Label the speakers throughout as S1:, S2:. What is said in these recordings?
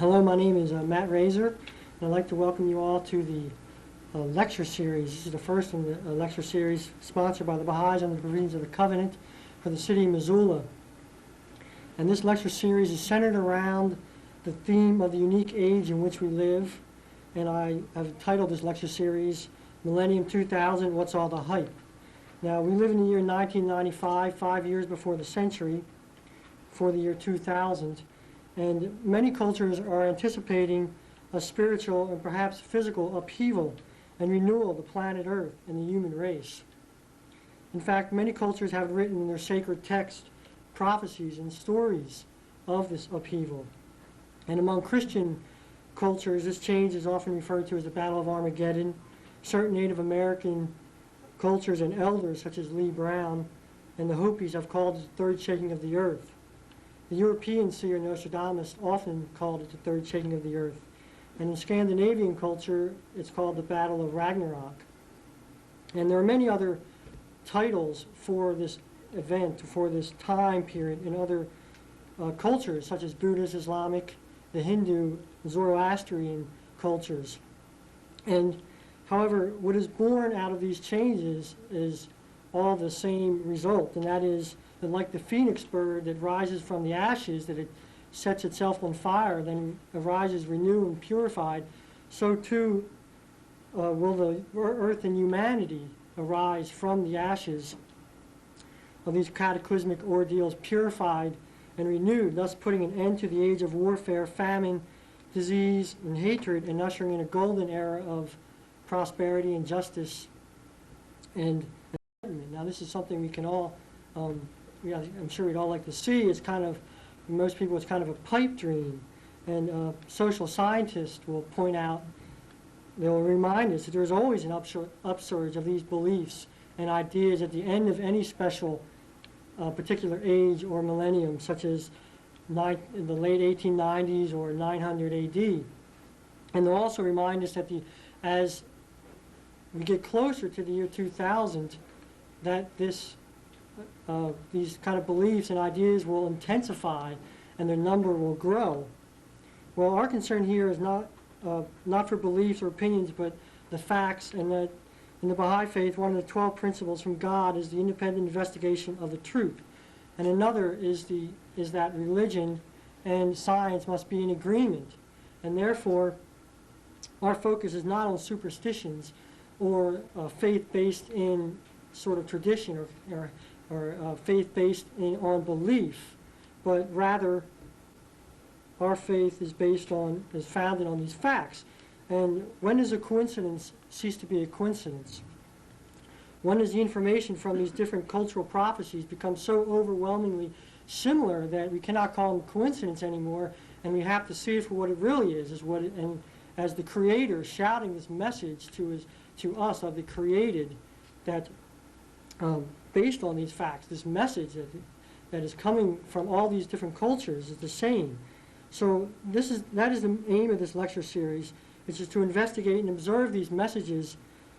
S1: Hello, my name is Matt Razor, and I'd like to welcome you all to the lecture series. This is the first in the lecture series sponsored by the Baha'is under the provisions of the Covenant for the city of Missoula. And this lecture series is centered around the theme of the unique age in which we live, and I have titled this lecture series, Millennium 2000, What's All the Hype? Now, we live in the year 1995, 5 years before the century, for the year 2000. And many cultures are anticipating a spiritual and perhaps physical upheaval and renewal of the planet Earth and the human race. In fact, many cultures have written in their sacred text prophecies and stories of this upheaval. And among Christian cultures, this change is often referred to as the Battle of Armageddon. Certain Native American cultures and elders, such as Lee Brown and the Hopis, have called it the third shaking of the earth. The European seer Nostradamus often called it the third shaking of the earth. And in Scandinavian culture, it's called the Battle of Ragnarok. And there are many other titles for this event, for this time period in other cultures, such as Buddhist, Islamic, the Hindu, Zoroastrian cultures. And however, what is born out of these changes is all the same result, and that is that like the phoenix bird that rises from the ashes, that it sets itself on fire, then arises renewed and purified, so too will the earth and humanity arise from the ashes of these cataclysmic ordeals, purified and renewed, thus putting an end to the age of warfare, famine, disease, and hatred, and ushering in a golden era of prosperity and justice and enlightenment. Now, this is something we can all I'm sure we'd all like to see. It's kind of, most people, it's kind of a pipe dream. And social scientists will point out, they'll remind us that there's always an upsurge of these beliefs and ideas at the end of any special particular age or millennium, such as in the late 1890s or 900 AD. And they'll also remind us that as we get closer to the year 2000, that these kind of beliefs and ideas will intensify and their number will grow. Well, our concern here is not for beliefs or opinions, but the facts, and that in the Baha'i faith, one of the 12 principles from God is the independent investigation of the truth. And another is that religion and science must be in agreement. And therefore, our focus is not on superstitions or faith based in sort of tradition or faith based on belief, but rather our faith is founded on these facts. And when does a coincidence cease to be a coincidence? When does the information from these different cultural prophecies become so overwhelmingly similar that we cannot call them coincidence anymore, and we have to see it for what it really is and as the Creator shouting this message to us of the created, that based on these facts, this message that is coming from all these different cultures is the same. So that is the aim of this lecture series, which is to investigate and observe these messages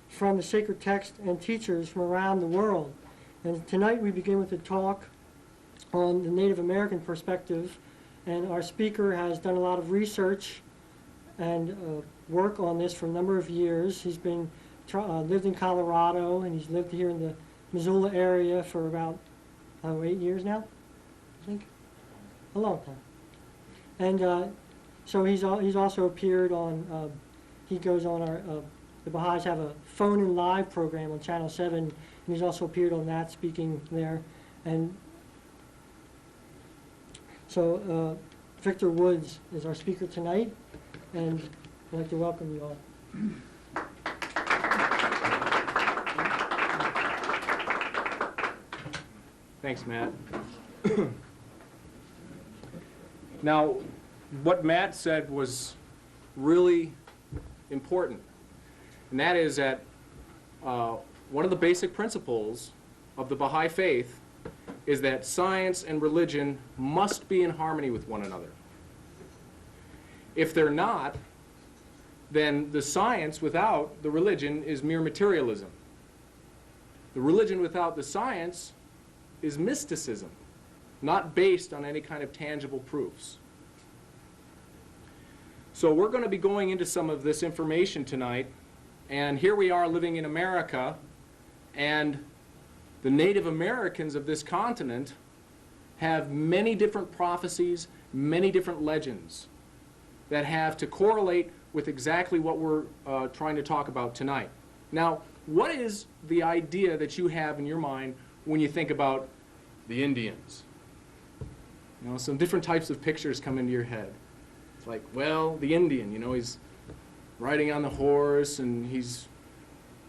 S1: from the sacred text and teachers from around the world. And tonight we begin with a talk on the Native American perspective, and our speaker has done a lot of research and work on this for a number of years. He's been lived in Colorado, and he's lived here in the Missoula area for about 8 years now, I think, a long time. And so he's also appeared on. He goes on the Baha'is have a phone-in live program on Channel 7, and he's also appeared on that, speaking there. And so Victor Woods is our speaker tonight, and I'd like to welcome you all.
S2: Thanks, Matt. Now, what Matt said was really important, and that is that one of the basic principles of the Baha'i faith is that science and religion must be in harmony with one another. If they're not, then the science without the religion is mere materialism. The religion without the science is mysticism, not based on any kind of tangible proofs. So we're going to be going into some of this information tonight. And here we are living in America, and the Native Americans of this continent have many different prophecies, many different legends that have to correlate with exactly what we're trying to talk about tonight. Now, what is the idea that you have in your mind when you think about the Indians? You know, some different types of pictures come into your head. It's like, well, the Indian, you know, he's riding on the horse and he's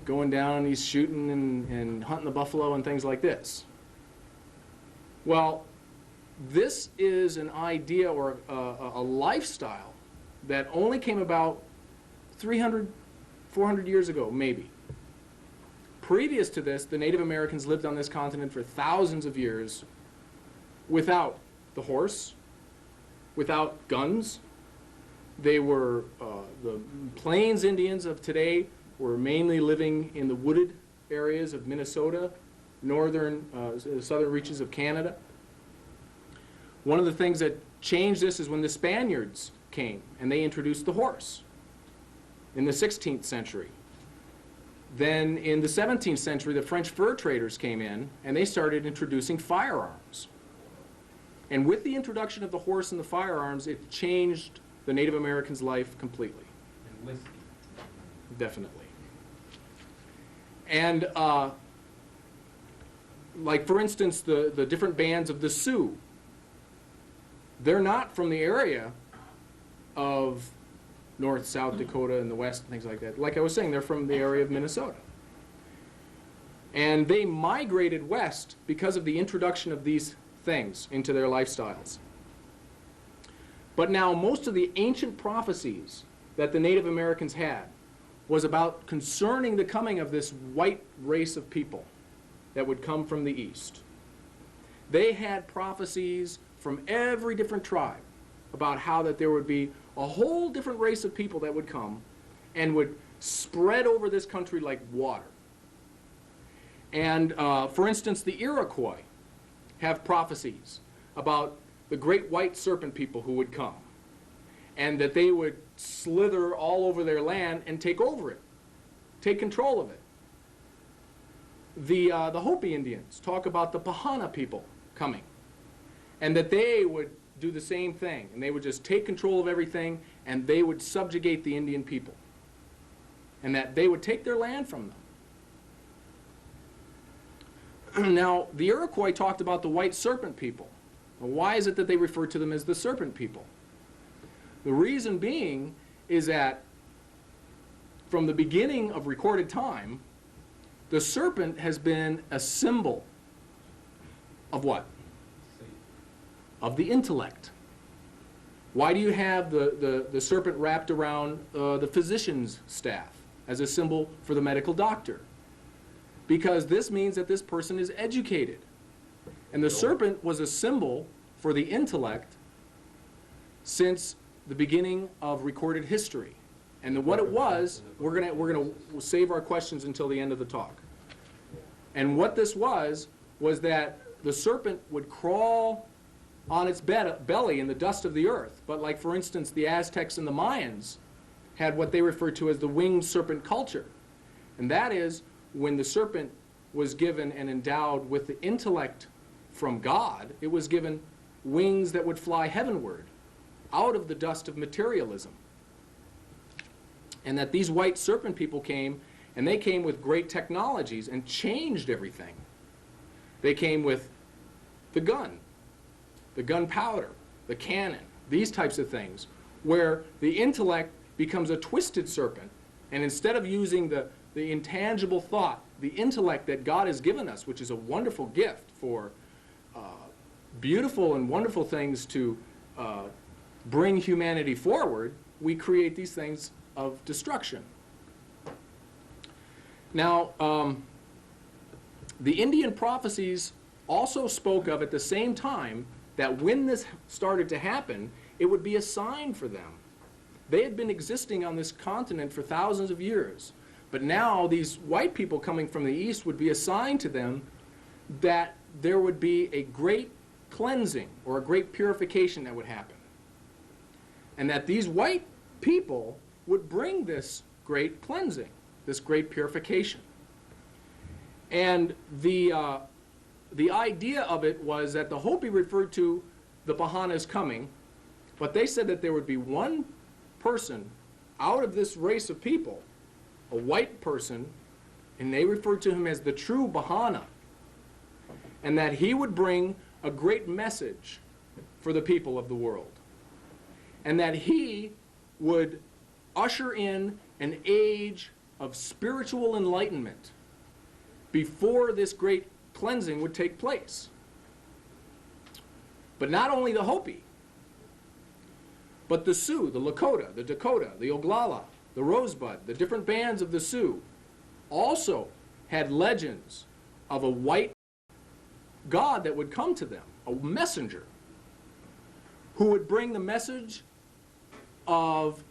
S2: going down and he's shooting and hunting the buffalo and things like this. Well, this is an idea or a lifestyle that only came about 300, 400 years ago, maybe. Previous to this, the Native Americans lived on this continent for thousands of years without the horse, without guns. They were, the Plains Indians of today were mainly living in the wooded areas of Minnesota, northern, southern reaches of Canada. One of the things that changed this is when the Spaniards came and they introduced the horse in the 16th century. Then in the 17th century, the French fur traders came in and they started introducing firearms. And with the introduction of the horse and the firearms, it changed the Native Americans' life completely.
S3: And whiskey.
S2: Definitely. And like for instance, the different bands of the Sioux, they're not from the area of North, South Dakota, and the West, and things like that. Like I was saying, they're from the area of Minnesota. And they migrated west because of the introduction of these things into their lifestyles. But now most of the ancient prophecies that the Native Americans had was about concerning the coming of this white race of people that would come from the east. They had prophecies from every different tribe about how that there would be a whole different race of people that would come and would spread over this country like water. And for instance, the Iroquois have prophecies about the great white serpent people who would come, and that they would slither all over their land and take over it, take control of it. The Hopi Indians talk about the Pahana people coming, and that they would do the same thing, and they would just take control of everything, and they would subjugate the Indian people, and that they would take their land from them. Now, the Iroquois talked about the white serpent people. Now, why is it that they refer to them as the serpent people? The reason being is that from the beginning of recorded time, the serpent has been a symbol of what? Of the intellect. Why do you have the serpent wrapped around the physician's staff as a symbol for the medical doctor? Because this means that this person is educated. And the serpent was a symbol for the intellect since the beginning of recorded history. And what it was, we're gonna save our questions until the end of the talk. And what this was that the serpent would crawl on its belly in the dust of the earth. But like, for instance, the Aztecs and the Mayans had what they referred to as the winged serpent culture. And that is when the serpent was given and endowed with the intellect from God, it was given wings that would fly heavenward out of the dust of materialism. And that these white serpent people came, and they came with great technologies and changed everything. They came with the gun, the gunpowder, the cannon, these types of things, where the intellect becomes a twisted serpent, and instead of using the intangible thought, the intellect that God has given us, which is a wonderful gift for beautiful and wonderful things to bring humanity forward, we create these things of destruction. Now, the Indian prophecies also spoke of at the same time that when this started to happen, it would be a sign for them. They had been existing on this continent for thousands of years, but now these white people coming from the east would be a sign to them that there would be a great cleansing or a great purification that would happen. And that these white people would bring this great cleansing, this great purification. And the idea of it was that the Hopi referred to the Bahanas coming, but they said that there would be one person out of this race of people, a white person, and they referred to him as the true Bahana, and that he would bring a great message for the people of the world, and that he would usher in an age of spiritual enlightenment before this great cleansing would take place. But not only the Hopi, but the Sioux, the Lakota, the Dakota, the Oglala, the Rosebud, the different bands of the Sioux also had legends of a white God that would come to them, a messenger, who would bring the message of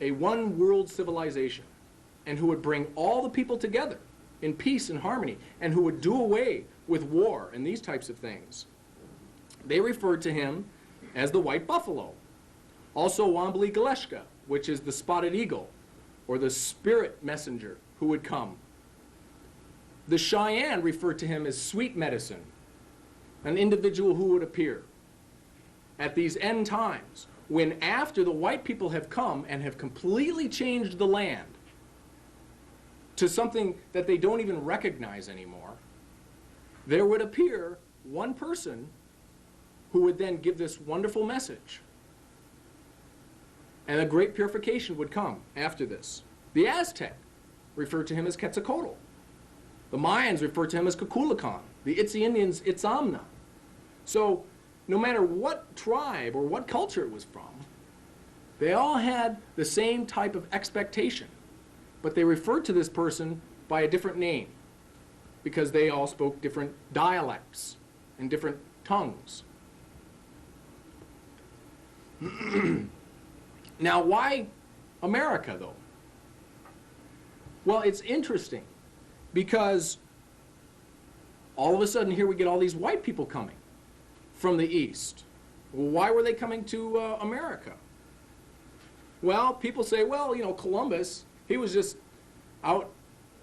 S2: a one world civilization, and who would bring all the people together in peace and harmony, and who would do away with war and these types of things. They referred to him as the white buffalo. Also Wambali Galeshka, which is the spotted eagle, or the spirit messenger who would come. The Cheyenne referred to him as sweet medicine, an individual who would appear at these end times, when after the white people have come and have completely changed the land to something that they don't even recognize anymore, there would appear one person who would then give this wonderful message. And a great purification would come after this. The Aztec referred to him as Quetzalcoatl. The Mayans referred to him as Cuculcan. The Itzi Indians, Itzamna. So no matter what tribe or what culture it was from, they all had the same type of expectation, but they referred to this person by a different name because they all spoke different dialects and different tongues. Now, why America, though? Well, it's interesting because all of a sudden here we get all these white people coming from the East. Well, why were they coming to America? Well, people say, well, you know, Columbus, he was just out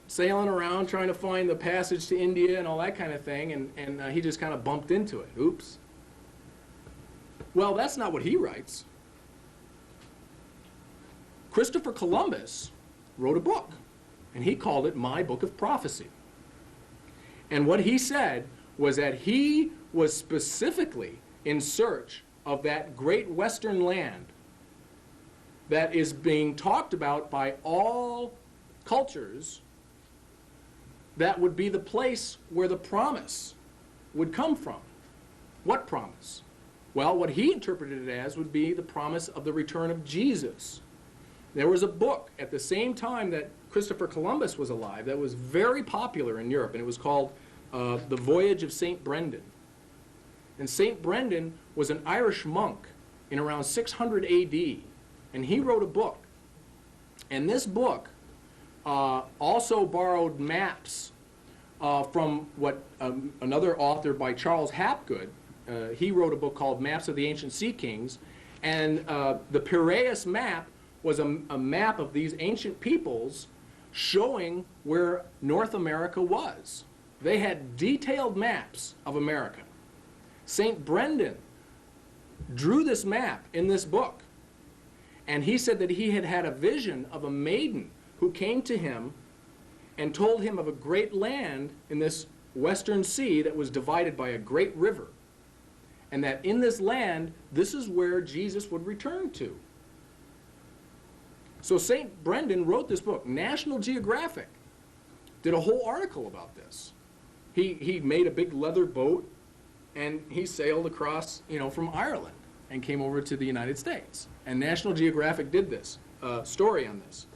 S2: sailing around trying to find the passage to India and all that kind of thing, and he just kind of bumped into it. Oops. Well, that's not what he writes. Christopher Columbus wrote a book, and he called it My Book of Prophecy. And what he said was that he was specifically in search of that great western land that is being talked about by all cultures, that would be the place where the promise would come from. What promise? Well, what he interpreted it as would be the promise of the return of Jesus. There was a book at the same time that Christopher Columbus was alive that was very popular in Europe, and it was called The Voyage of St. Brendan. And St. Brendan was an Irish monk in around 600 AD, and he wrote a book. And this book also borrowed maps from what another author by Charles Hapgood. He wrote a book called Maps of the Ancient Sea Kings, and the Piraeus map was a map of these ancient peoples showing where North America was. They had detailed maps of America. St. Brendan drew this map in this book, and he said that he had had a vision of a maiden who came to him and told him of a great land in this western sea that was divided by a great river, and that in this land, this is where Jesus would return to. So St. Brendan wrote this book. National Geographic did a whole article about this. He made a big leather boat, and he sailed across, from Ireland and came over to the United States. And National Geographic did this story on this.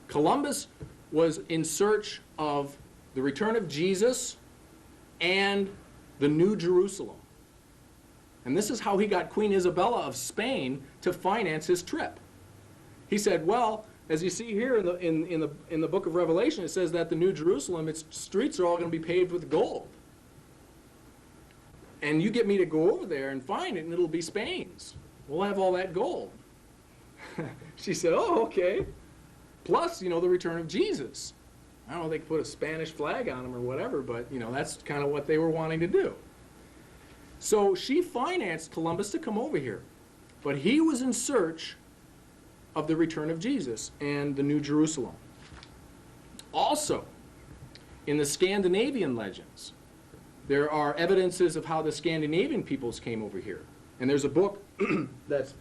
S2: Columbus was in search of the return of Jesus and the New Jerusalem. And this is how he got Queen Isabella of Spain to finance his trip. He said, well, as you see here in the book of Revelation, it says that the New Jerusalem, its streets are all going to be paved with gold. And you get me to go over there and find it, and it'll be Spain's. we'll have all that gold. She said, oh, okay. Plus, the return of Jesus. I don't know if they could put a Spanish flag on them or whatever, but, that's kind of what they were wanting to do. So she financed Columbus to come over here. But he was in search of the return of Jesus and the New Jerusalem. Also, in the Scandinavian legends, there are evidences of how the Scandinavian peoples came over here. And there's a book that's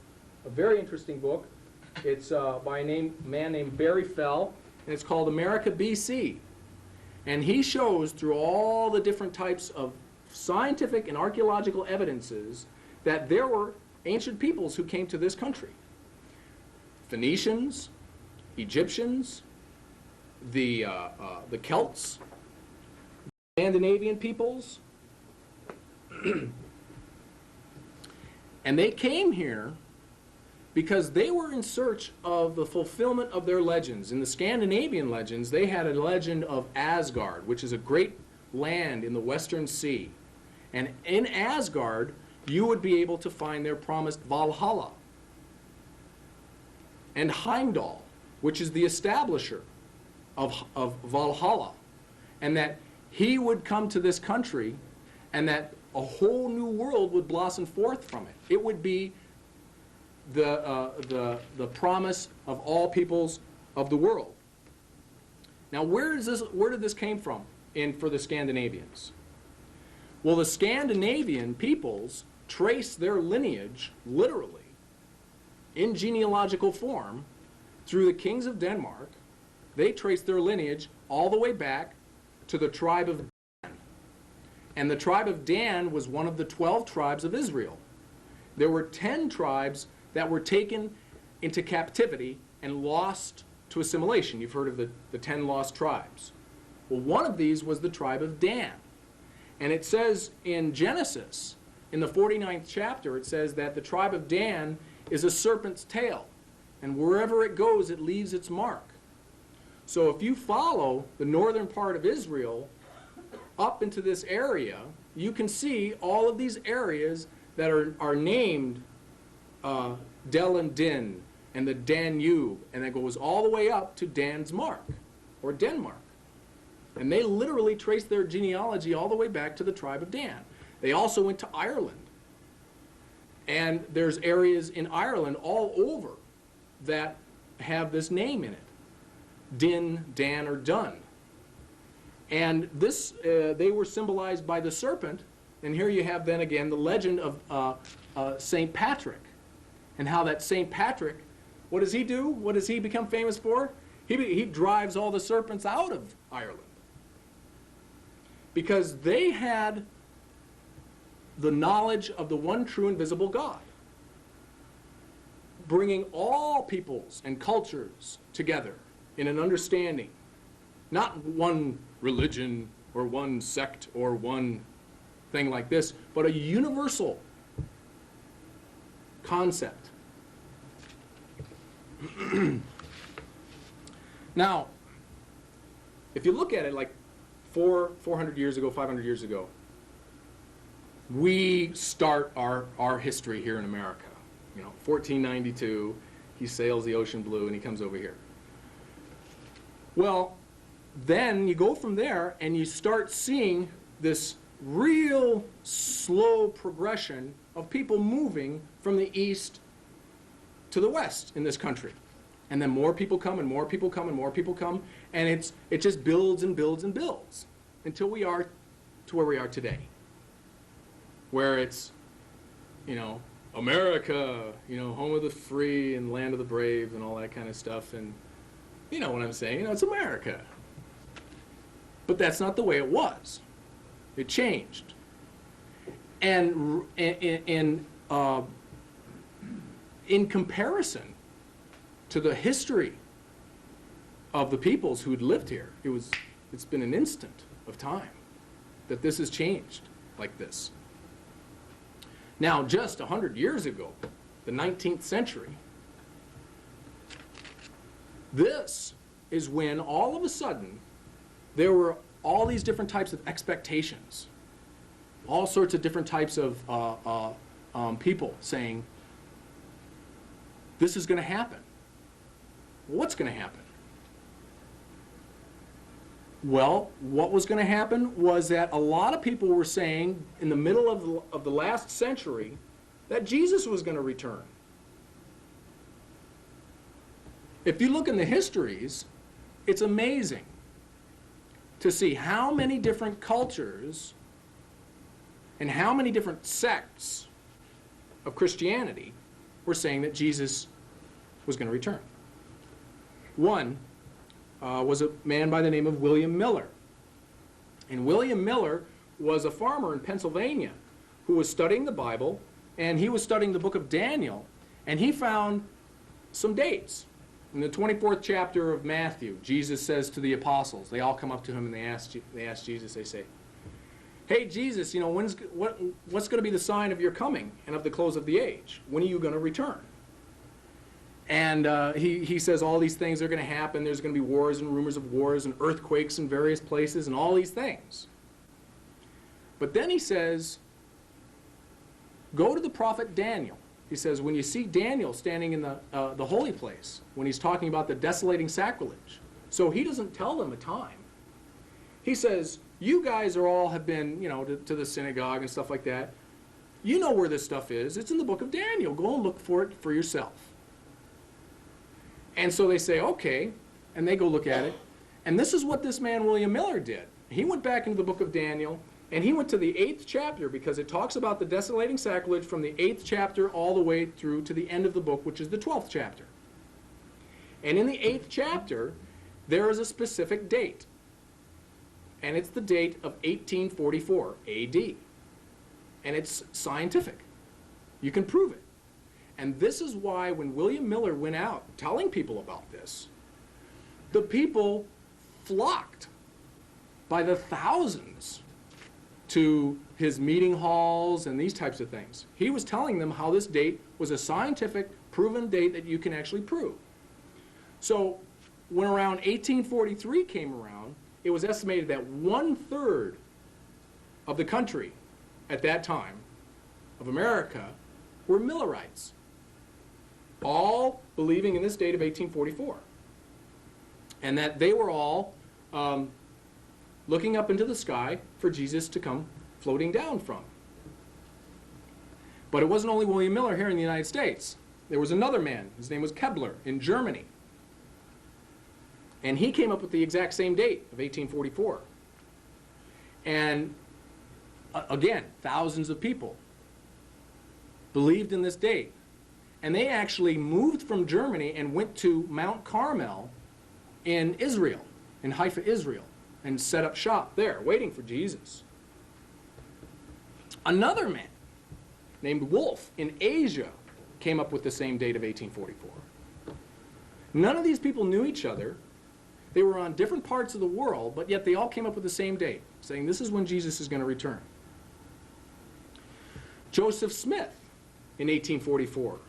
S2: a very interesting book. It's by a man named Barry Fell, and it's called America BC. And he shows through all the different types of scientific and archaeological evidences that there were ancient peoples who came to this country. Phoenicians, Egyptians, the Celts, Scandinavian peoples. And they came here because they were in search of the fulfillment of their legends. In the Scandinavian legends, they had a legend of Asgard, which is a great land in the Western Sea. And in Asgard, you would be able to find their promised Valhalla. And Heimdall, which is the establisher of Valhalla. And that he would come to this country and that a whole new world would blossom forth from it. It would be the promise of all peoples of the world. Now, where did this came from for the Scandinavians? Well, the Scandinavian peoples trace their lineage, literally, in genealogical form, through the kings of Denmark. They trace their lineage all the way back to the tribe of Dan. And the tribe of Dan was one of the 12 tribes of Israel. There were 10 tribes that were taken into captivity and lost to assimilation. You've heard of the 10 lost tribes. Well, one of these was the tribe of Dan. And it says in Genesis, in the 49th chapter, it says that the tribe of Dan is a serpent's tail, and wherever it goes, it leaves its mark. So if you follow the northern part of Israel up into this area, you can see all of these areas that are named Del and Din, and the Danube, and it goes all the way up to Dan's Mark, or Denmark. And they literally trace their genealogy all the way back to the tribe of Dan. They also went to Ireland. And there's areas in Ireland all over that have this name in it. Din, Dan, or Dun. And this, they were symbolized by the serpent. And here you have then again the legend of St. Patrick. And how that St. Patrick, what does he do? What does he become famous for? He drives all the serpents out of Ireland. Because they had the knowledge of the one true invisible God, bringing all peoples and cultures together in an understanding, not one religion or one sect or one thing like this, but a universal concept. Now, if you look at it like 400 years ago, 500 years ago, we start our history here in America. 1492, he sails the ocean blue and he comes over here. Well, then you go from there and you start seeing this real slow progression of people moving from the east to the west in this country. And then more people come and more people come and more people come, and it just builds and builds and builds until we are to where we are today, where it's, America, home of the free and land of the brave and all that kind of stuff, and you know what I'm saying, it's America. But that's not the way it was. It changed. And in comparison to the history of the peoples who'd lived here, it's been an instant of time that this has changed like this. Now, just 100 years ago, the 19th century, this is when all of a sudden there were all these different types of expectations, all sorts of different types of people saying, this is going to happen. What's going to happen? Well, what was going to happen was that a lot of people were saying in the middle of the last century that Jesus was going to return. If you look in the histories, it's amazing to see how many different cultures and how many different sects of Christianity were saying that Jesus was going to return. One was a man by the name of William Miller. And William Miller was a farmer in Pennsylvania who was studying the Bible, and he was studying the book of Daniel, and he found some dates. In the 24th chapter of Matthew, Jesus says to the apostles, they all come up to him and they ask Jesus, they say, "Hey Jesus, what's going to be the sign of your coming and of the close of the age? When are you going to return?" And he says all these things are going to happen. There's going to be wars and rumors of wars and earthquakes in various places and all these things. But then he says, go to the prophet Daniel. He says, when you see Daniel standing in the holy place, when he's talking about the desolating sacrilege, so he doesn't tell them a time. He says, you guys have been, to the synagogue and stuff like that. You know where this stuff is. It's in the book of Daniel. Go and look for it for yourself. And so they say, okay, and they go look at it. And this is what this man, William Miller, did. He went back into the book of Daniel, and he went to the 8th chapter, because it talks about the desolating sacrilege from the 8th chapter all the way through to the end of the book, which is the 12th chapter. And in the 8th chapter, there is a specific date. And it's the date of 1844 AD. And it's scientific. You can prove it. And this is why when William Miller went out telling people about this, the people flocked by the thousands to his meeting halls and these types of things. He was telling them how this date was a scientific, proven date that you can actually prove. So when around 1843 came around, it was estimated that 1/3 of the country at that time, of America, were Millerites, all believing in this date of 1844. And that they were all looking up into the sky for Jesus to come floating down from. But it wasn't only William Miller here in the United States. There was another man, his name was Kepler, in Germany. And he came up with the exact same date of 1844. And again, thousands of people believed in this date. And they actually moved from Germany and went to Mount Carmel in Israel, in Haifa, Israel, and set up shop there, waiting for Jesus. Another man named Wolf in Asia came up with the same date of 1844. None of these people knew each other. They were on different parts of the world, but yet they all came up with the same date, saying this is when Jesus is going to return. Joseph Smith in 1844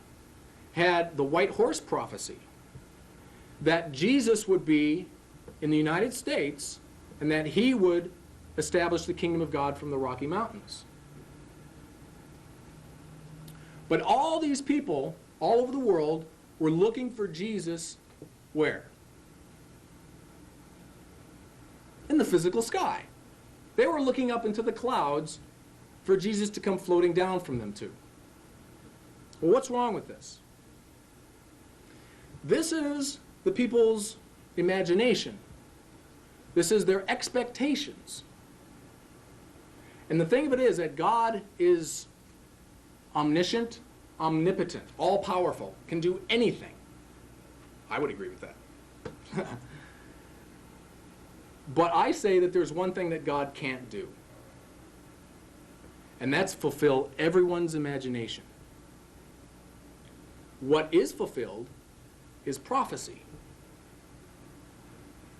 S2: had the white horse prophecy that Jesus would be in the United States and that he would establish the kingdom of God from the Rocky Mountains. But all these people all over the world were looking for Jesus where? In the physical sky. They were looking up into the clouds for Jesus to come floating down from them too. Well, what's wrong with this? This is the people's imagination. This is their expectations. And the thing of it is that God is omniscient, omnipotent, all-powerful, can do anything. I would agree with that. But I say that there's one thing that God can't do. And that's fulfill everyone's imagination. What is fulfilled is prophecy.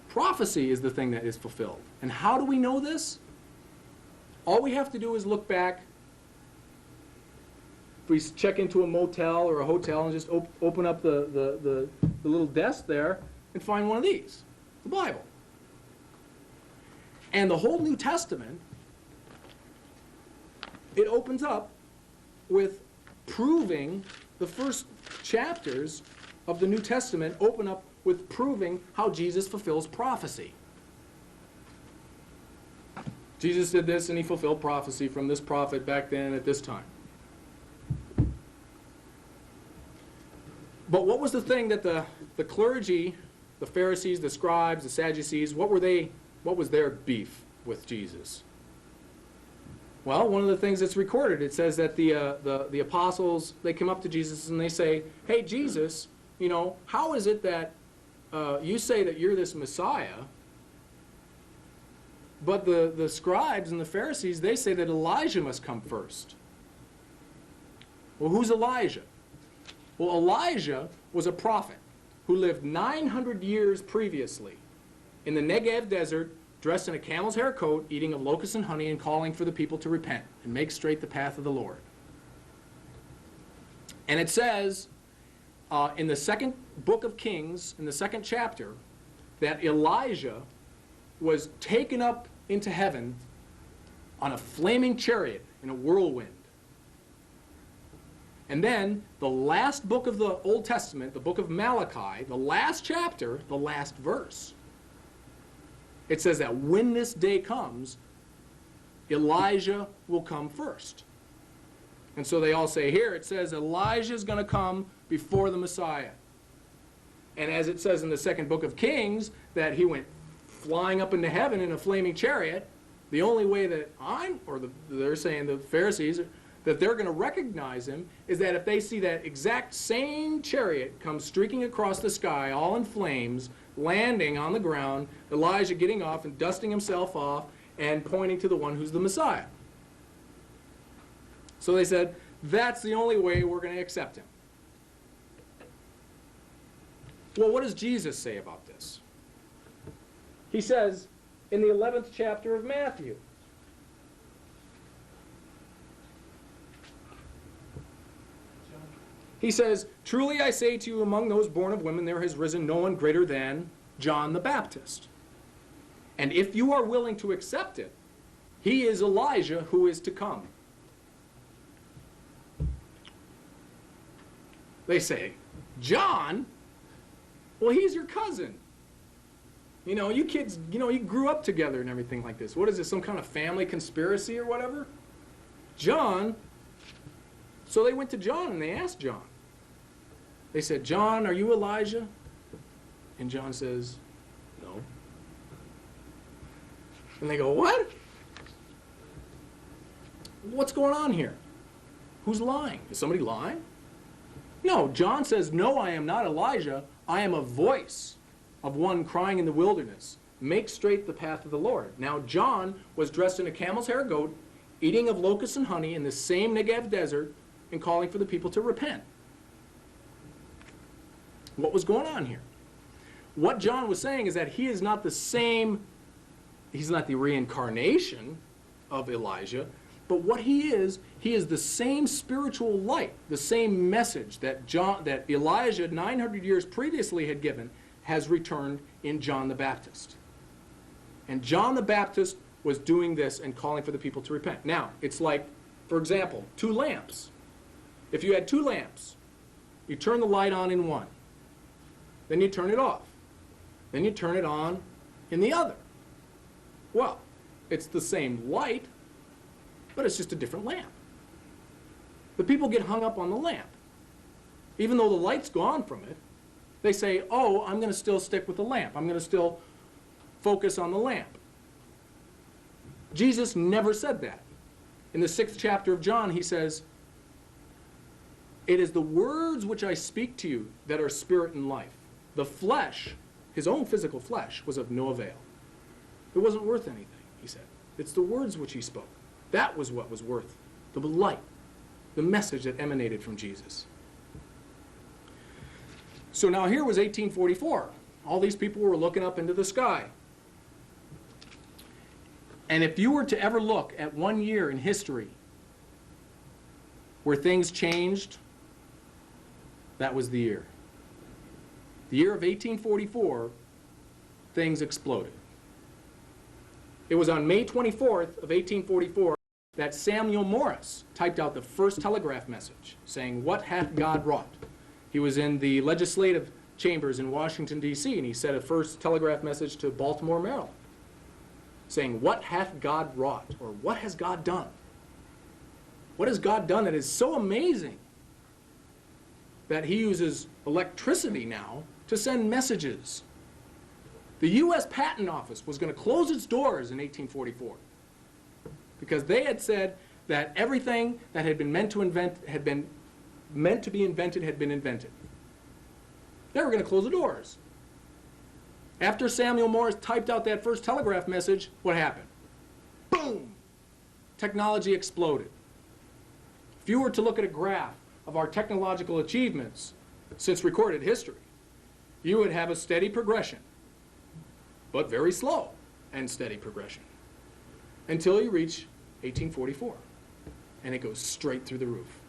S2: Prophecy is the thing that is fulfilled. And how do we know this? All we have to do is look back. If we check into a motel or a hotel and just open up the little desk there and find one of these, the Bible. And the whole New Testament, it opens up with proving the first chapters of the New Testament open up with proving how Jesus fulfills prophecy. Jesus did this and he fulfilled prophecy from this prophet back then at this time. But what was the thing that the clergy, the Pharisees, the scribes, the Sadducees, what was their beef with Jesus? Well, one of the things that's recorded, it says that the apostles, they come up to Jesus and they say, hey, Jesus, you know, how is it that you say that you're this Messiah, but the scribes and the Pharisees, they say that Elijah must come first? Well, who's Elijah? Well, Elijah was a prophet who lived 900 years previously in the Negev desert, dressed in a camel's hair coat, eating of locusts and honey, and calling for the people to repent and make straight the path of the Lord. And it says in the second book of Kings, in the second chapter, that Elijah was taken up into heaven on a flaming chariot in a whirlwind. And then the last book of the Old Testament, the book of Malachi, the last chapter, the last verse, it says that when this day comes, Elijah will come first. And so they all say here, it says Elijah's going to come before the Messiah. And as it says in the second book of Kings, that he went flying up into heaven in a flaming chariot, the only way that they're saying the Pharisees, that they're going to recognize him is that if they see that exact same chariot come streaking across the sky, all in flames, landing on the ground, Elijah getting off and dusting himself off and pointing to the one who's the Messiah. So they said, that's the only way we're going to accept him. Well, what does Jesus say about this? He says in the 11th chapter of Matthew, he says, truly I say to you, among those born of women there has risen no one greater than John the Baptist. And if you are willing to accept it, he is Elijah who is to come. They say, John? Well, he's your cousin. You know, you kids, you know, you grew up together and everything like this. What is this, some kind of family conspiracy or whatever? John? So they went to John and they asked John. They said, John, are you Elijah? And John says, no. And they go, what? What's going on here? Who's lying? Is somebody lying? No, John says, no, I am not Elijah. I am a voice of one crying in the wilderness, make straight the path of the Lord. Now, John was dressed in a camel's hair coat, eating of locusts and honey in the same Negev desert, and calling for the people to repent. What was going on here? What John was saying is that he is not the same, he's not the reincarnation of Elijah, but what he is the same spiritual light, the same message that Elijah 900 years previously had given has returned in John the Baptist. And John the Baptist was doing this and calling for the people to repent. Now, it's like, for example, two lamps. If you had two lamps, you turn the light on in one, then you turn it off, then you turn it on in the other. Well, it's the same light, but it's just a different lamp. The people get hung up on the lamp. Even though the light's gone from it, they say, oh, I'm going to still stick with the lamp. I'm going to still focus on the lamp. Jesus never said that. In the 6th chapter of John, he says, it is the words which I speak to you that are spirit and life. The flesh, his own physical flesh, was of no avail. It wasn't worth anything, he said. It's the words which he spoke. That was what was worth the light, the message that emanated from Jesus. So now here was 1844. All these people were looking up into the sky. And if you were to ever look at one year in history where things changed, that was the year. The year of 1844, things exploded. It was on May 24th of 1844 that Samuel Morse typed out the first telegraph message saying, "What hath God wrought?" He was in the legislative chambers in Washington, D.C., and he sent a first telegraph message to Baltimore, Maryland, saying, "What hath God wrought?" or "What has God done?" What has God done that is so amazing that he uses electricity now to send messages? The U.S. Patent Office was going to close its doors in 1844 because they had said that everything that had been meant to be invented had been invented. They were going to close the doors. After Samuel Morse typed out that first telegraph message, what happened? Boom! Technology exploded. If you were to look at a graph of our technological achievements since recorded history, you would have a steady progression, but very slow and steady progression, until you reach 1844, and it goes straight through the roof.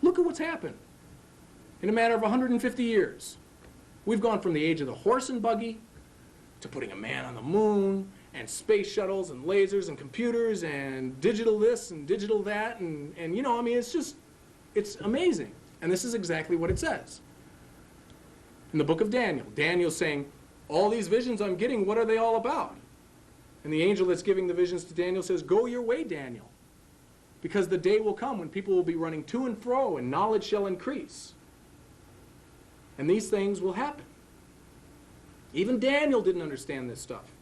S2: Look at what's happened. In a matter of 150 years, we've gone from the age of the horse and buggy to putting a man on the moon, and space shuttles and lasers and computers and digital this and digital that, and you know, I mean, it's amazing. And this is exactly what it says. In the book of Daniel, Daniel's saying, all these visions I'm getting, what are they all about? And the angel that's giving the visions to Daniel says, go your way, Daniel, because the day will come when people will be running to and fro and knowledge shall increase. And these things will happen. Even Daniel didn't understand this stuff.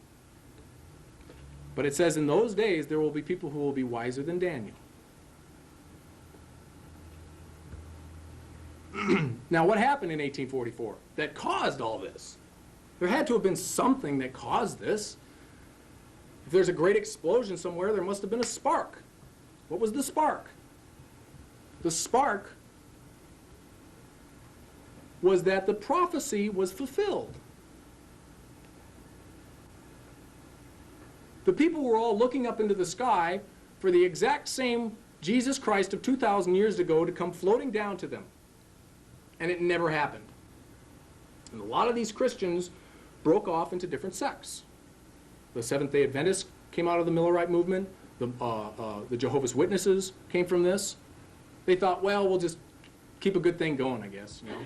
S2: But it says in those days there will be people who will be wiser than Daniel. Now what happened in 1844 that caused all this? There had to have been something that caused this. If there's a great explosion somewhere, there must have been a spark. What was the spark? The spark was that the prophecy was fulfilled. The people were all looking up into the sky for the exact same Jesus Christ of 2,000 years ago to come floating down to them. And it never happened. And a lot of these Christians broke off into different sects. The Seventh-day Adventists came out of the Millerite movement. The Jehovah's Witnesses came from this. They thought, well, we'll just keep a good thing going, I guess. You know?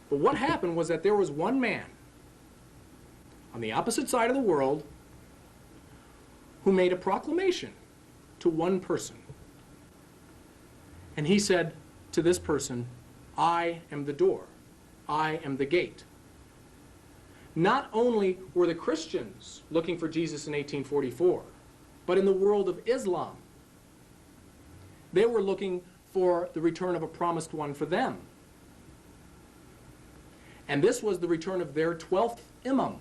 S2: But what happened was that there was one man on the opposite side of the world who made a proclamation to one person. And he said to this person, I am the door. I am the gate. Not only were the Christians looking for Jesus in 1844, but in the world of Islam, they were looking for the return of a promised one for them. And this was the return of their 12th Imam,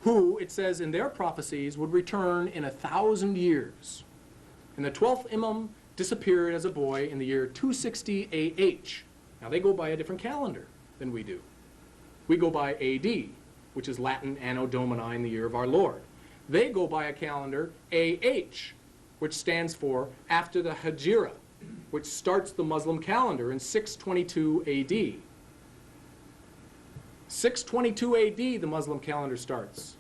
S2: who, it says in their prophecies, would return in 1,000 years. And the 12th Imam disappeared as a boy in the year 260 AH. Now they go by a different calendar than we do. We go by AD, which is Latin Anno Domini, in the year of our Lord. They go by a calendar AH, which stands for after the Hijrah, which starts the Muslim calendar in 622 AD. 622 AD, the Muslim calendar starts.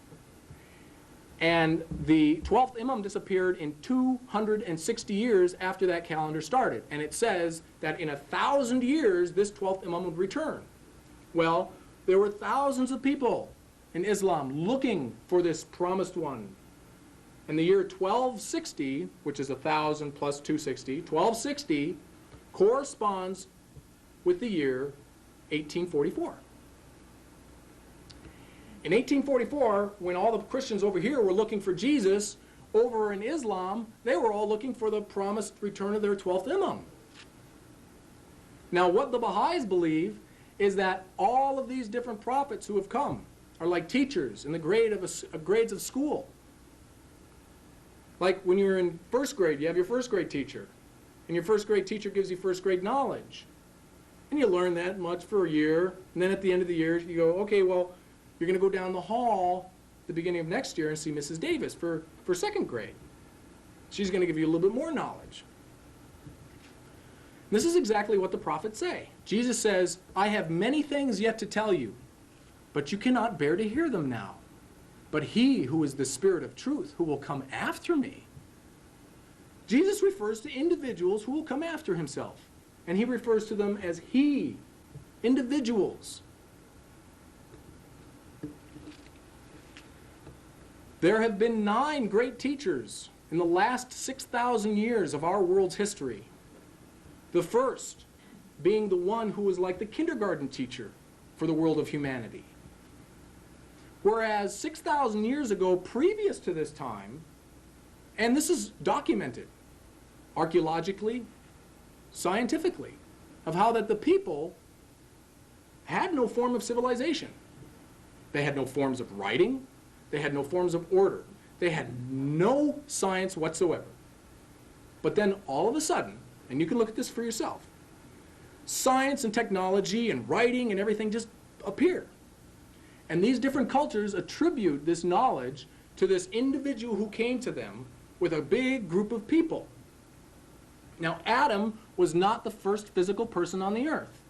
S2: And the 12th Imam disappeared in 260 years after that calendar started. And it says that in 1,000 years, this 12th Imam would return. Well, there were thousands of people in Islam looking for this promised one. And the year 1260, which is 1,000 plus 260, 1260 corresponds with the year 1844. In 1844, when all the Christians over here were looking for Jesus, over in Islam, they were all looking for the promised return of their 12th Imam. Now, what the Baha'is believe is that all of these different prophets who have come are like teachers in the grades of school. Like when you're in first grade, you have your first grade teacher, and your first grade teacher gives you first grade knowledge. And you learn that much for a year, and then at the end of the year, you go, okay, well, you're going to go down the hall at the beginning of next year and see Mrs. Davis for second grade. She's going to give you a little bit more knowledge. This is exactly what the prophets say. Jesus says, I have many things yet to tell you, but you cannot bear to hear them now. But he who is the Spirit of truth, who will come after me, Jesus refers to individuals who will come after himself. And he refers to them as he, individuals. There have been 9 great teachers in the last 6,000 years of our world's history. The first being the one who was like the kindergarten teacher for the world of humanity. Whereas 6,000 years ago, previous to this time, and this is documented archaeologically, scientifically, of how that the people had no form of civilization. They had no forms of writing. They had no forms of order. They had no science whatsoever. But then all of a sudden, and you can look at this for yourself, science and technology and writing and everything just appear. And these different cultures attribute this knowledge to this individual who came to them with a big group of people. Now, Adam was not the first physical person on the earth.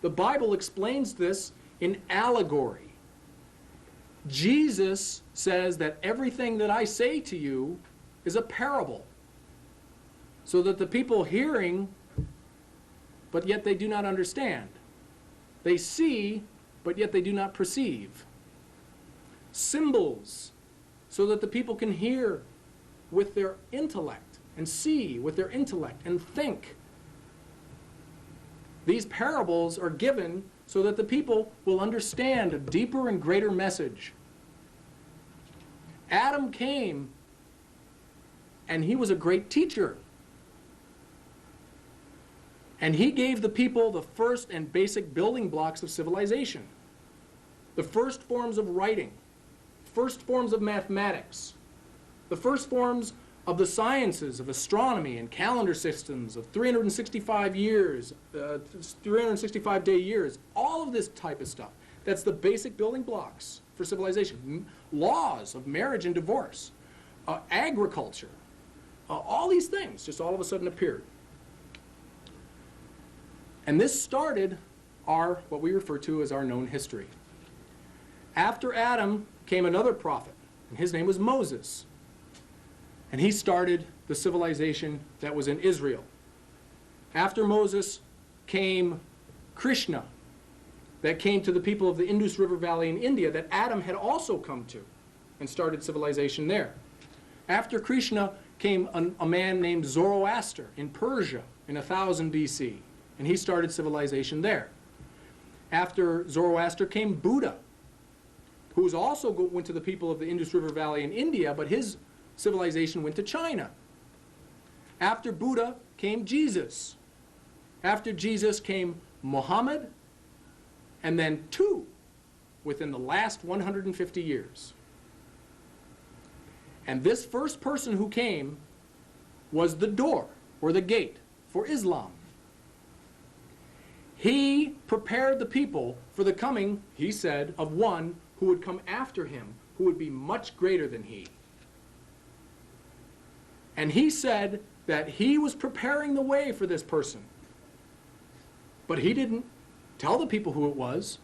S2: The Bible explains this in allegory. Jesus says that everything that I say to you is a parable, so that the people hearing, but yet they do not understand. They see, but yet they do not perceive. Symbols, so that the people can hear with their intellect, and see with their intellect, and think. These parables are given so that the people will understand a deeper and greater message. Adam came, and he was a great teacher. And he gave the people the first and basic building blocks of civilization. The first forms of writing, first forms of mathematics, the first forms of the sciences of astronomy and calendar systems of 365 years, 365-day years, all of this type of stuff. That's the basic building blocks for civilization. Laws of marriage and divorce, agriculture, all these things just all of a sudden appeared. And this started what we refer to as our known history. After Adam came another prophet, and his name was Moses. And he started the civilization that was in Israel. After Moses came Krishna, that came to the people of the Indus River Valley in India, that Adam had also come to, and started civilization there. After Krishna came a man named Zoroaster in Persia in 1000 BC, and he started civilization there. After Zoroaster came Buddha, who was also went to the people of the Indus River Valley in India, but his civilization went to China. After Buddha came Jesus. After Jesus came Muhammad, and then 2 within the last 150 years. And this first person who came was the door, or the gate, for Islam. He prepared the people for the coming, he said, of one who would come after him, who would be much greater than he. And he said that he was preparing the way for this person. But he didn't tell the people who it was,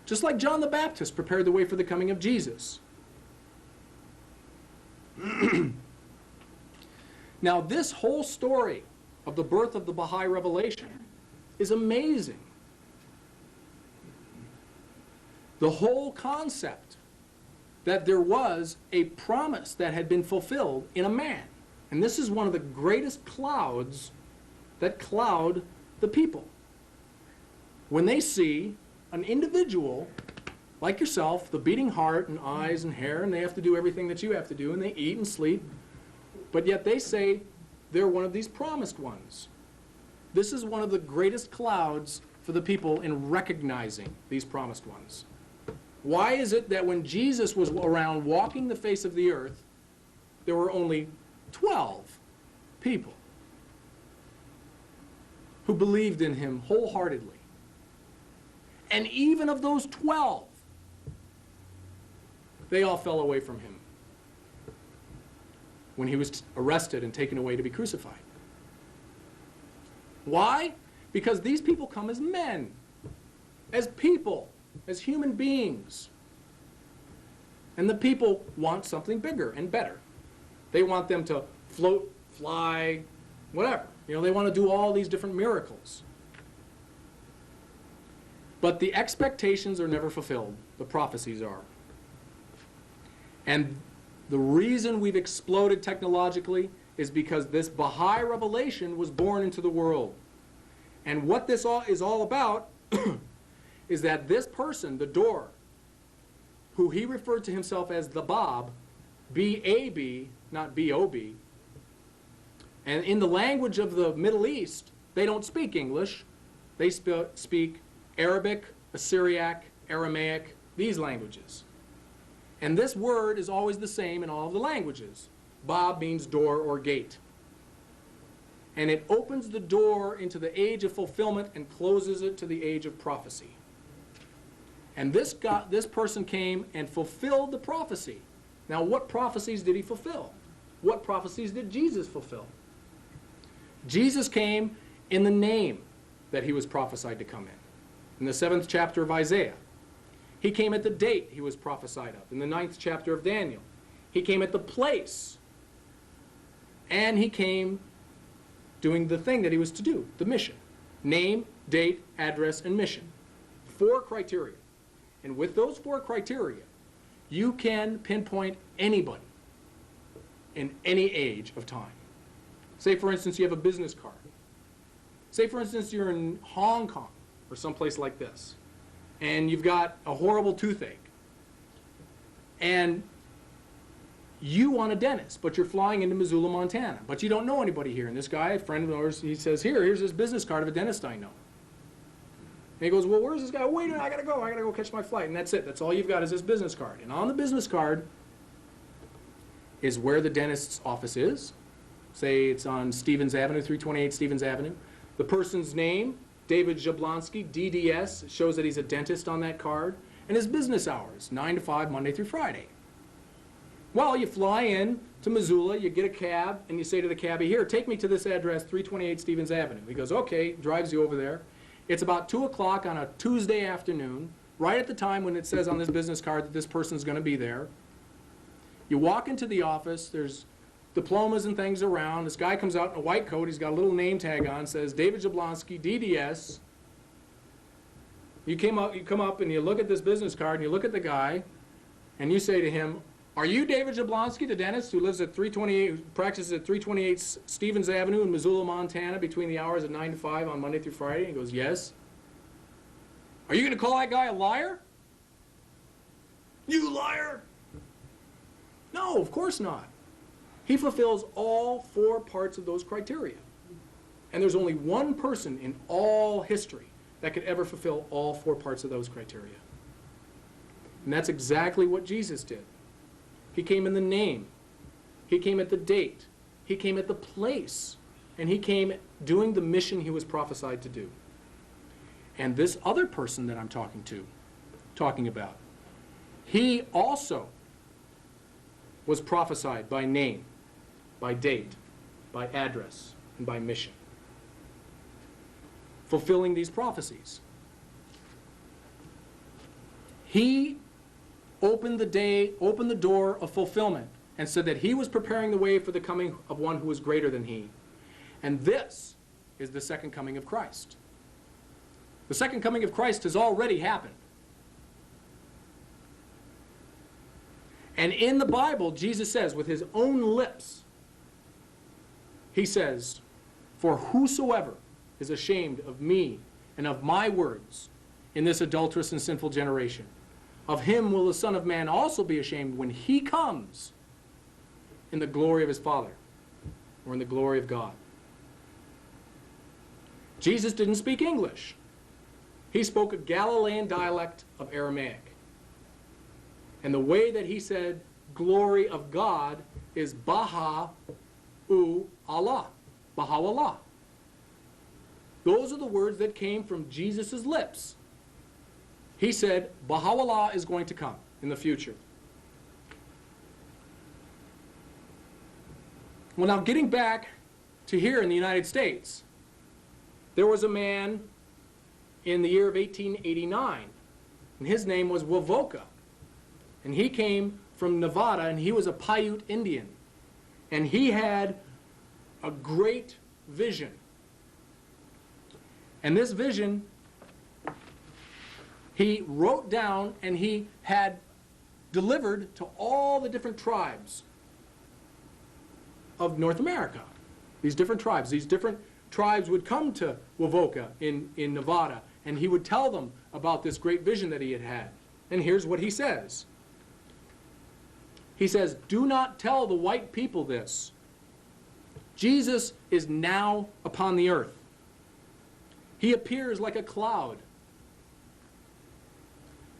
S2: just like John the Baptist prepared the way for the coming of Jesus. Now, this whole story of the birth of the Bahai revelation is amazing. The whole concept that there was a promise that had been fulfilled in a man. And this is one of the greatest clouds that cloud the people. When they see an individual like yourself, the beating heart and eyes and hair, and they have to do everything that you have to do, and they eat and sleep, but yet they say they're one of these promised ones. This is one of the greatest clouds for the people in recognizing these promised ones. Why is it that when Jesus was around walking the face of the earth, there were only 12 people who believed in him wholeheartedly? And even of those 12, they all fell away from him when he was arrested and taken away to be crucified. Why? Because these people come as men, as people, as human beings. And the people want something bigger and better. They want them to float fly, whatever. You know, they want to do all these different miracles. But the expectations are never fulfilled. The prophecies are. And the reason we've exploded technologically is because this Bahai revelation was born into the world. And what this is all about is that this person, the door, who he referred to himself as the Bab, B-A-B, not B-O-B, and in the language of the Middle East, they don't speak English. They speak Arabic, Assyriac, Aramaic, these languages. And this word is always the same in all of the languages. Bab means door or gate. And it opens the door into the age of fulfillment and closes it to the age of prophecy. And this person came and fulfilled the prophecy. Now, what prophecies did he fulfill? What prophecies did Jesus fulfill? Jesus came in the name that he was prophesied to come in the 7th chapter of Isaiah. He came at the date he was prophesied of, in the 9th chapter of Daniel. He came at the place. And he came doing the thing that he was to do, the mission. Name, date, address, and mission. 4 criteria. And with those 4 criteria, you can pinpoint anybody in any age of time. Say, for instance, you have a business card. Say, for instance, you're in Hong Kong or someplace like this, and you've got a horrible toothache. And you want a dentist, but you're flying into Missoula, Montana, but you don't know anybody here. And this guy, a friend of ours, he says, here's this business card of a dentist I know. And he goes, well, where's this guy? Wait a minute, I gotta go catch my flight. And that's it. That's all you've got is this business card. And on the business card is where the dentist's office is. Say it's on Stevens Avenue, 328 Stevens Avenue. The person's name, David Jablonski, DDS, shows that he's a dentist on that card. And his business hours, 9 to 5, Monday through Friday. Well, you fly in to Missoula, you get a cab, and you say to the cabbie, here, take me to this address, 328 Stevens Avenue. He goes, okay, drives you over there. It's about 2 o'clock on a Tuesday afternoon, right at the time when it says on this business card that this person's going to be there. You walk into the office, there's diplomas and things around. This guy comes out in a white coat, he's got a little name tag on, says David Jablonski, DDS. You come up and you look at this business card and you look at the guy and you say to him, are you David Jablonski, the dentist who lives at 328, practices at 328 Stevens Avenue in Missoula, Montana between the hours of 9 to 5 on Monday through Friday? He goes, yes. Are you going to call that guy a liar? You liar! No, of course not. He fulfills all 4 parts of those criteria. And there's only one person in all history that could ever fulfill all 4 parts of those criteria. And that's exactly what Jesus did. He came in the name. He came at the date. He came at the place. And he came doing the mission he was prophesied to do. And this other person that I'm talking about, he also was prophesied by name, by date, by address, and by mission. Fulfilling these prophecies. He opened the door of fulfillment and said that he was preparing the way for the coming of one who was greater than he. And this is the second coming of Christ. The second coming of Christ has already happened. And in the Bible, Jesus says with his own lips, he says, for whosoever is ashamed of me and of my words in this adulterous and sinful generation, of him will the Son of Man also be ashamed when he comes in the glory of his Father, or in the glory of God. Jesus didn't speak English. He spoke a Galilean dialect of Aramaic. And the way that he said glory of God is Baha'u Allah, Baha'u'llah. Those are the words that came from Jesus' lips. He said, Baha'u'llah is going to come in the future. Well, now getting back to here in the United States, there was a man in the year of 1889, and his name was Wovoka. And he came from Nevada, and he was a Paiute Indian. And he had a great vision. And this vision, he wrote down and he had delivered to all the different tribes of North America. These different tribes would come to Wovoka in Nevada, and he would tell them about this great vision that he had had. And here's what he says. He says, "Do not tell the white people this. Jesus is now upon the earth. He appears like a cloud.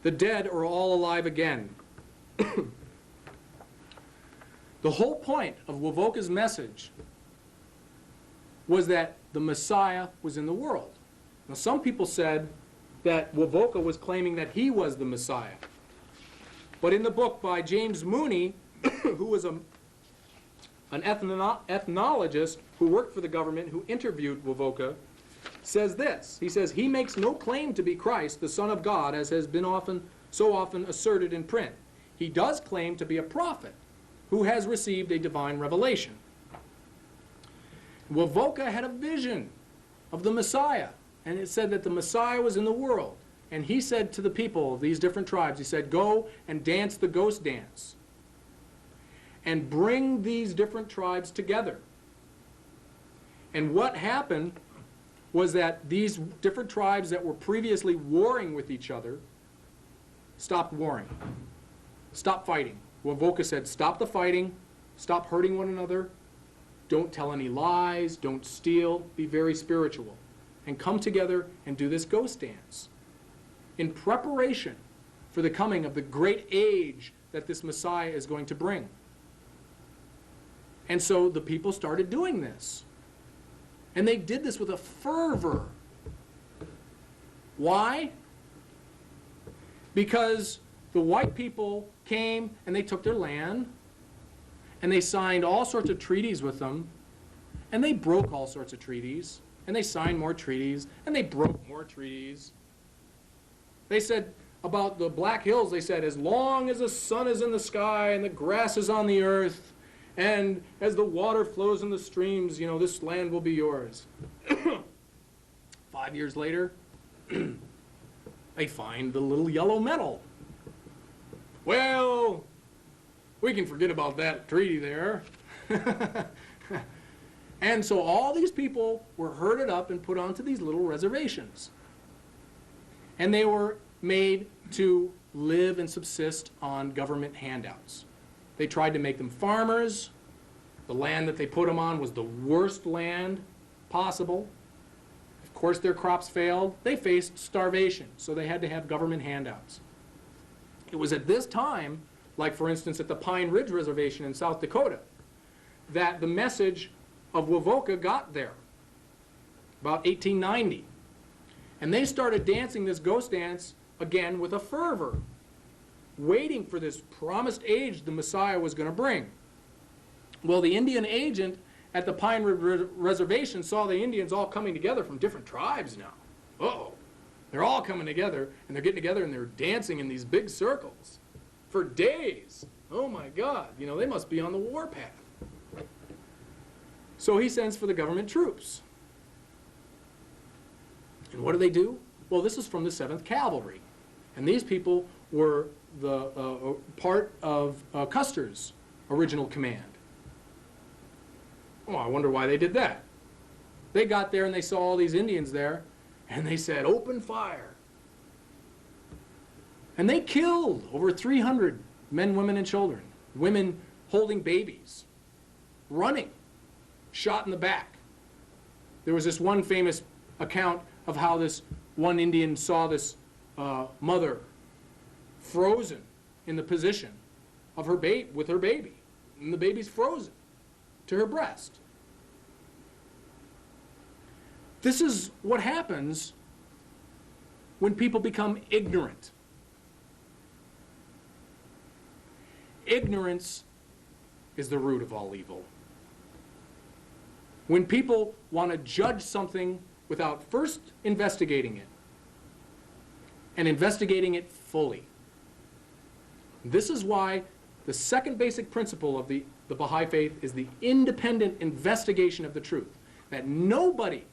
S2: The dead are all alive again." The whole point of Wovoka's message was that the Messiah was in the world. Now, some people said that Wovoka was claiming that he was the Messiah. But in the book by James Mooney, who was an ethnologist who worked for the government, who interviewed Wovoka, says this. He says, "He makes no claim to be Christ, the Son of God, as has been so often asserted in print. He does claim to be a prophet who has received a divine revelation." Wovoka had a vision of the Messiah, and it said that the Messiah was in the world. And he said to the people of these different tribes, he said, "Go and dance the ghost dance and bring these different tribes together." And what happened was that these different tribes that were previously warring with each other stopped warring, stopped fighting. Wovoka said, "Stop the fighting, stop hurting one another, don't tell any lies, don't steal, be very spiritual, and come together and do this ghost dance in preparation for the coming of the great age that this Messiah is going to bring." And so the people started doing this. And they did this with a fervor. Why? Because the white people came and they took their land, and they signed all sorts of treaties with them, and they broke all sorts of treaties, and they signed more treaties, and they broke more treaties. They said about the Black Hills, they said, as long as the sun is in the sky and the grass is on the earth, and as the water flows in the streams, this land will be yours. 5 years later, they find the little yellow metal. Well, we can forget about that treaty there. And so all these people were herded up and put onto these little reservations. And they were made to live and subsist on government handouts. They tried to make them farmers. The land that they put them on was the worst land possible. Of course, their crops failed. They faced starvation, so they had to have government handouts. It was at this time, like for instance at the Pine Ridge Reservation in South Dakota, that the message of Wovoka got there, about 1890. And they started dancing this ghost dance again with a fervor, waiting for this promised age the Messiah was going to bring. Well, the Indian agent at the Pine Ridge Reservation saw the Indians all coming together from different tribes now. Uh-oh. They're all coming together, and they're getting together, and they're dancing in these big circles for days. Oh, my God. They must be on the warpath. So he sends for the government troops. And what do? Well, this is from the 7th Cavalry. And these people were the part of Custer's original command. Oh, I wonder why they did that. They got there and they saw all these Indians there, and they said, "Open fire." And they killed over 300 men, women, and children. Women holding babies, running, shot in the back. There was this one famous account of how this one Indian saw this mother frozen in the position of her baby, with her baby, and the baby's frozen to her breast. This is what happens when people become ignorant. Ignorance is the root of all evil. When people want to judge something without first investigating it, and investigating it fully. This is why the second basic principle of the the Baha'i faith is the independent investigation of the truth. That nobody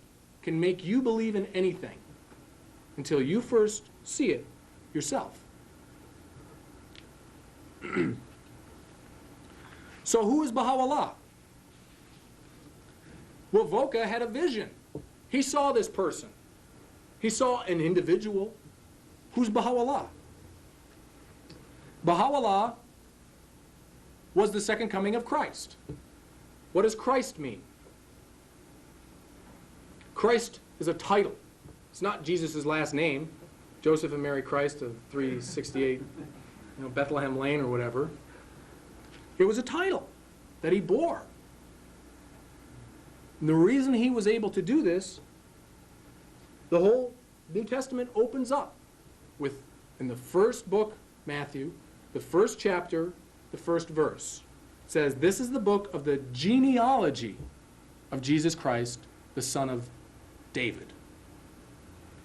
S2: can make you believe in anything until you first see it yourself. So who is Baha'u'llah? Well, Voka had a vision. He saw this person. He saw an individual. Who's Baha'u'llah? Baha'u'llah was the second coming of Christ. What does Christ mean? Christ is a title. It's not Jesus' last name, Joseph and Mary Christ of 368, Bethlehem Lane or whatever. It was a title that he bore. And the reason he was able to do this, the whole New Testament opens up with, in the first book, Matthew, the first chapter, the first verse. It says, this is the book of the genealogy of Jesus Christ, the son of David.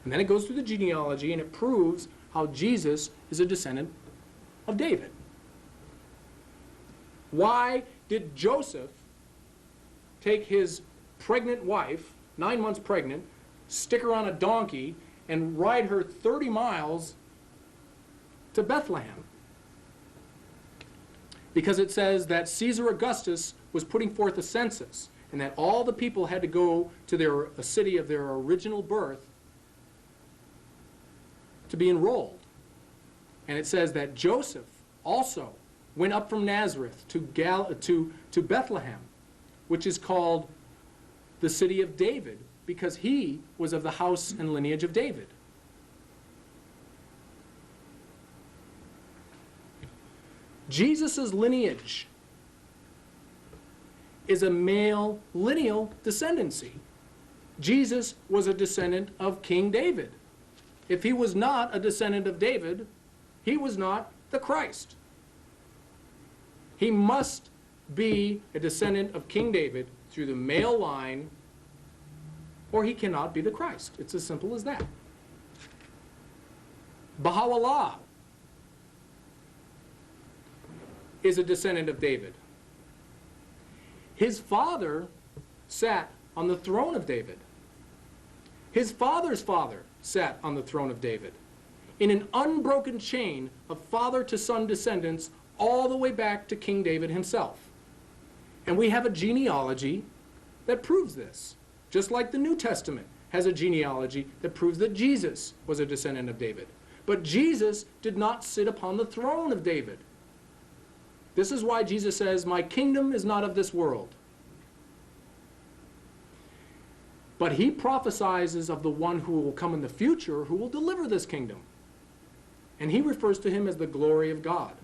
S2: And then it goes through the genealogy and it proves how Jesus is a descendant of David. Why did Joseph take his pregnant wife, 9 months pregnant, stick her on a donkey, and ride her 30 miles to Bethlehem? Because it says that Caesar Augustus was putting forth a census, and that all the people had to go to a city of their original birth to be enrolled. And it says that Joseph also went up from Nazareth to Bethlehem, which is called the city of David, because he was of the house and lineage of David. Jesus' lineage is a male lineal descendancy. Jesus was a descendant of King David. If he was not a descendant of David, he was not the Christ. He must be a descendant of King David through the male line, or he cannot be the Christ. It's as simple as that. Baha'u'llah is a descendant of David. His father sat on the throne of David. His father's father sat on the throne of David, in an unbroken chain of father-to-son descendants all the way back to King David himself. And we have a genealogy that proves this, just like the New Testament has a genealogy that proves that Jesus was a descendant of David. But Jesus did not sit upon the throne of David. This is why Jesus says, "My kingdom is not of this world." But he prophesies of the one who will come in the future, who will deliver this kingdom. And he refers to him as the glory of God.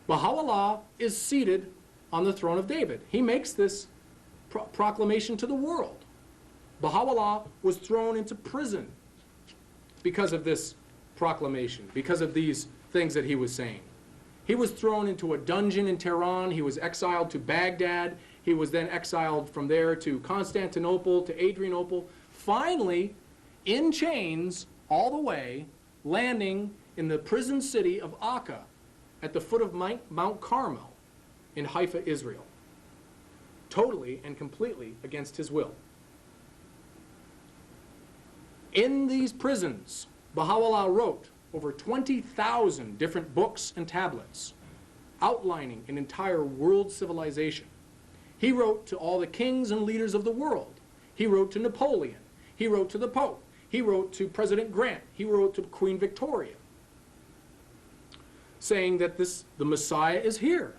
S2: Baha'u'llah is seated on the throne of David. He makes this proclamation to the world. Baha'u'llah was thrown into prison because of this proclamation, because of these things that he was saying. He was thrown into a dungeon in Tehran. He was exiled to Baghdad. He was then exiled from there to Constantinople, to Adrianople. Finally, in chains all the way, landing in the prison city of Akka at the foot of Mount Carmel in Haifa, Israel. Totally and completely against his will. In these prisons, Baha'u'llah wrote over 20,000 different books and tablets outlining an entire world civilization. He wrote to all the kings and leaders of the world. He wrote to Napoleon. He wrote to the Pope. He wrote to President Grant. He wrote to Queen Victoria, saying that the Messiah is here.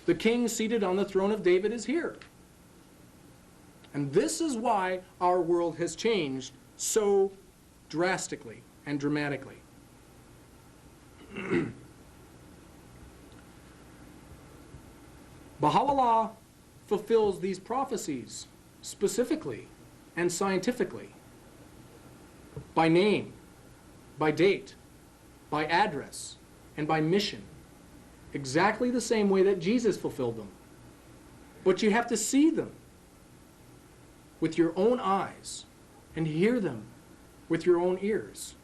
S2: The king seated on the throne of David is here. And this is why our world has changed so drastically and dramatically. Baha'u'llah fulfills these prophecies specifically and scientifically, by name, by date, by address, and by mission, exactly the same way that Jesus fulfilled them. But you have to see them with your own eyes and hear them with your own ears.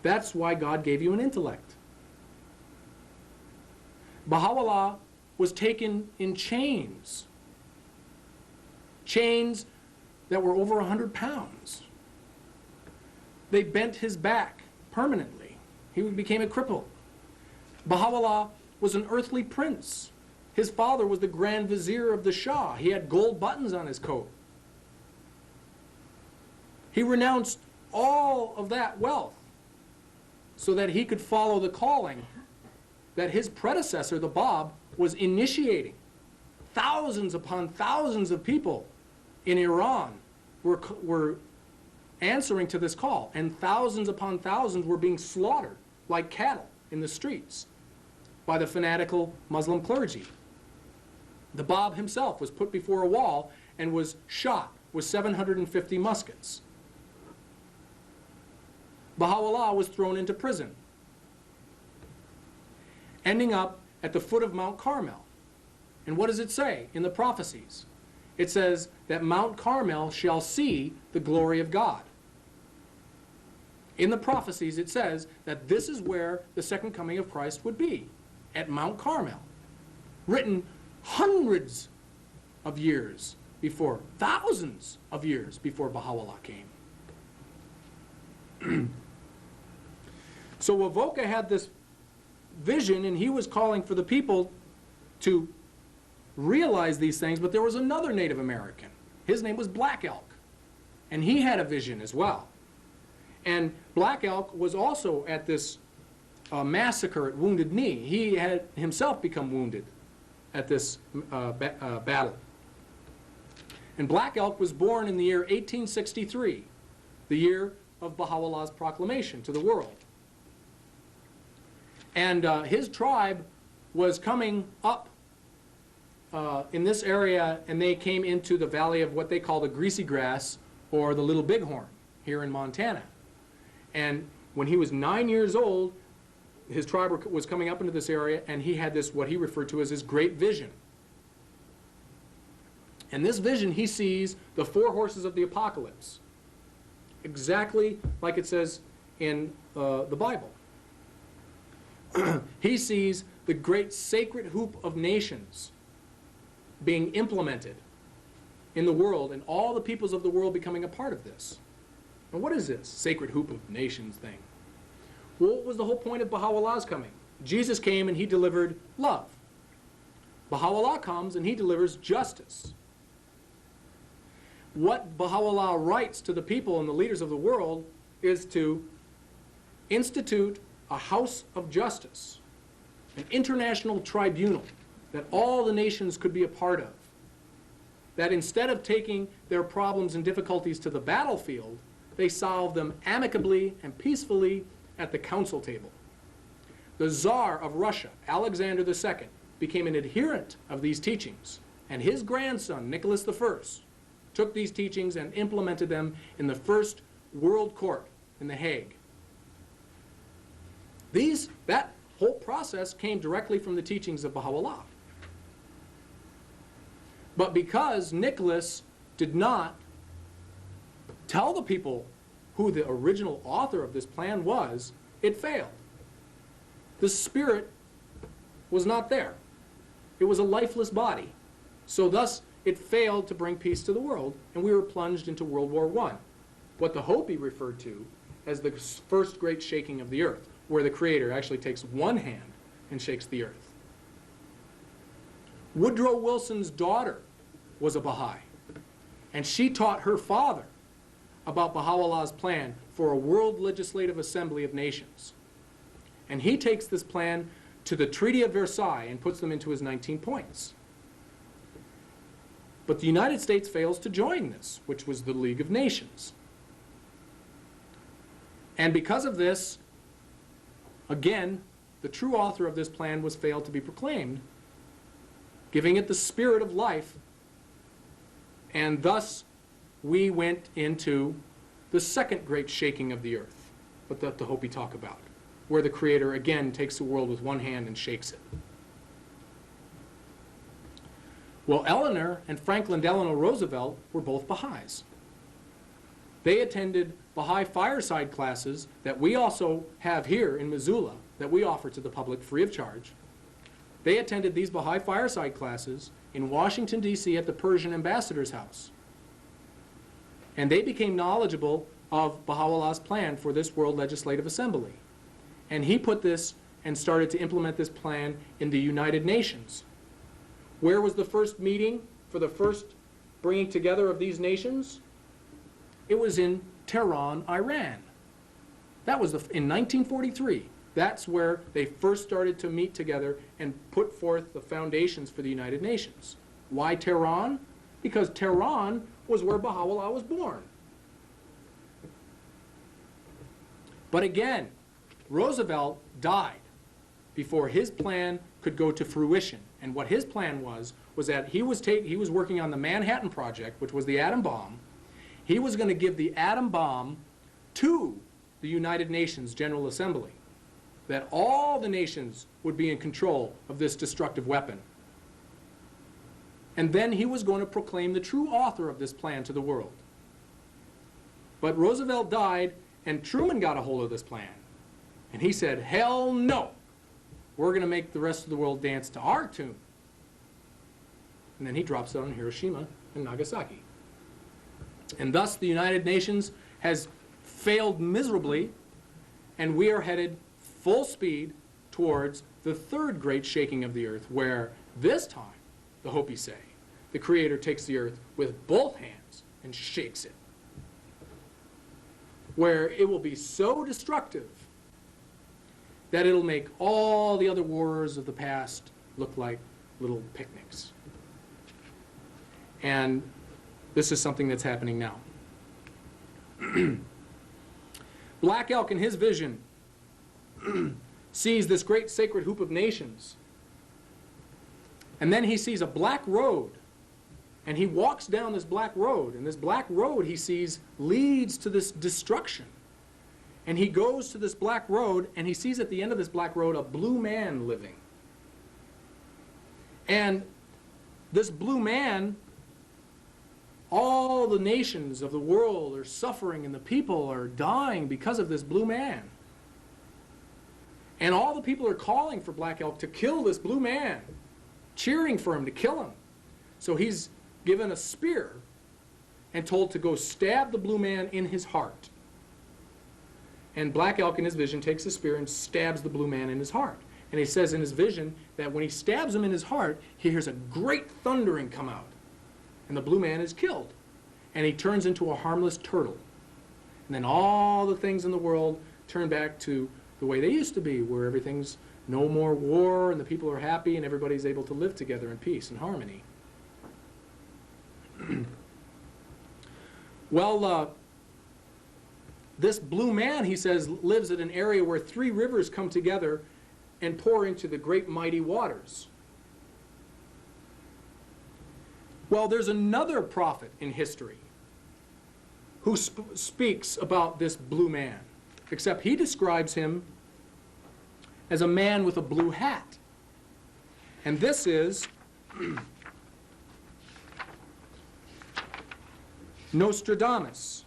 S2: That's why God gave you an intellect. Baha'u'llah was taken in chains. Chains that were over 100 pounds. They bent his back permanently. He became a cripple. Baha'u'llah was an earthly prince. His father was the Grand Vizier of the Shah. He had gold buttons on his coat. He renounced all of that wealth so that he could follow the calling that his predecessor, the Bab, was initiating. Thousands upon thousands of people in Iran were answering to this call, and thousands upon thousands were being slaughtered like cattle in the streets by the fanatical Muslim clergy. The Bab himself was put before a wall and was shot with 750 muskets. Baha'u'llah was thrown into prison, ending up at the foot of Mount Carmel. And what does it say in the prophecies? It says that Mount Carmel shall see the glory of God. In the prophecies, it says that this is where the second coming of Christ would be, at Mount Carmel. Written hundreds of years before, thousands of years before Baha'u'llah came. So Wovoka had this vision, and he was calling for the people to realize these things, but there was another Native American. His name was Black Elk, and he had a vision as well. And Black Elk was also at this massacre at Wounded Knee. He had himself become wounded at this battle. And Black Elk was born in the year 1863, the year of Baha'u'llah's proclamation to the world. And his tribe was coming up in this area, and they came into the valley of what they call the Greasy Grass, or the Little Bighorn, here in Montana. And when he was 9 years old, his tribe was coming up into this area, and he had this, what he referred to as his great vision. And this vision, he sees the four horses of the apocalypse, exactly like it says in the Bible. He sees the great sacred hoop of nations being implemented in the world, and all the peoples of the world becoming a part of this. And what is this sacred hoop of nations thing? Well, what was the whole point of Baha'u'llah's coming? Jesus came and he delivered love. Baha'u'llah comes and he delivers justice. What Baha'u'llah writes to the people and the leaders of the world is to institute a house of justice, an international tribunal that all the nations could be a part of. That instead of taking their problems and difficulties to the battlefield, they solve them amicably and peacefully at the council table. The Tsar of Russia, Alexander II, became an adherent of these teachings, and his grandson, Nicholas I, took these teachings and implemented them in the first World Court in The Hague. That whole process came directly from the teachings of Baha'u'llah. But because Nicholas did not tell the people who the original author of this plan was, it failed. The spirit was not there. It was a lifeless body. So thus, it failed to bring peace to the world, and we were plunged into World War I, what the Hopi referred to as the first great shaking of the earth, where the Creator actually takes one hand and shakes the earth. Woodrow Wilson's daughter was a Baha'i, and she taught her father about Baha'u'llah's plan for a world legislative assembly of nations. And he takes this plan to the Treaty of Versailles and puts them into his 19 points. But the United States fails to join this, which was the League of Nations. And because of this, again, the true author of this plan was failed to be proclaimed, giving it the spirit of life, and thus we went into the second great shaking of the earth, but that the Hopi talk about, where the Creator again takes the world with one hand and shakes it. Well, Eleanor and Franklin Delano Roosevelt were both Baha'is. They attended Baha'i fireside classes that we also have here in Missoula, that we offer to the public free of charge. They attended these Baha'i fireside classes in Washington, D.C. at the Persian ambassador's house. And they became knowledgeable of Baha'u'llah's plan for this World Legislative Assembly. And he put this and started to implement this plan in the United Nations. Where was the first meeting for the first bringing together of these nations? It was in Tehran, Iran. That was in 1943. That's where they first started to meet together and put forth the foundations for the United Nations. Why Tehran? Because Tehran was where Baha'u'llah was born. But again, Roosevelt died before his plan could go to fruition. And what his plan was that he was working on the Manhattan Project, which was the atom bomb. He was going to give the atom bomb to the United Nations General Assembly, that all the nations would be in control of this destructive weapon. And then he was going to proclaim the true author of this plan to the world. But Roosevelt died, and Truman got a hold of this plan. And he said, hell no. We're going to make the rest of the world dance to our tune. And then he drops it on Hiroshima and Nagasaki. And thus the United Nations has failed miserably, and we are headed full speed towards the third great shaking of the earth, where this time, the Hopi say, the Creator takes the earth with both hands and shakes it, where it will be so destructive that it'll make all the other wars of the past look like little picnics. And this is something that's happening now. Black Elk, in his vision, sees this great sacred hoop of nations. And then he sees a black road. And he walks down this black road. And this black road, he sees, leads to this destruction. And he goes to this black road, and he sees at the end of this black road a blue man living. And this blue man, all the nations of the world are suffering, and the people are dying because of this blue man. And all the people are calling for Black Elk to kill this blue man, cheering for him to kill him. So he's given a spear and told to go stab the blue man in his heart. And Black Elk in his vision takes the spear and stabs the blue man in his heart. And he says in his vision that when he stabs him in his heart, he hears a great thundering come out. And the blue man is killed. And he turns into a harmless turtle. And then all the things in the world turn back to the way they used to be, where everything's no more war and the people are happy and everybody's able to live together in peace and harmony. Well, this blue man, he says, lives at an area where 3 rivers come together and pour into the great mighty waters. Well, there's another prophet in history who speaks about this blue man, except he describes him as a man with a blue hat. And this is Nostradamus.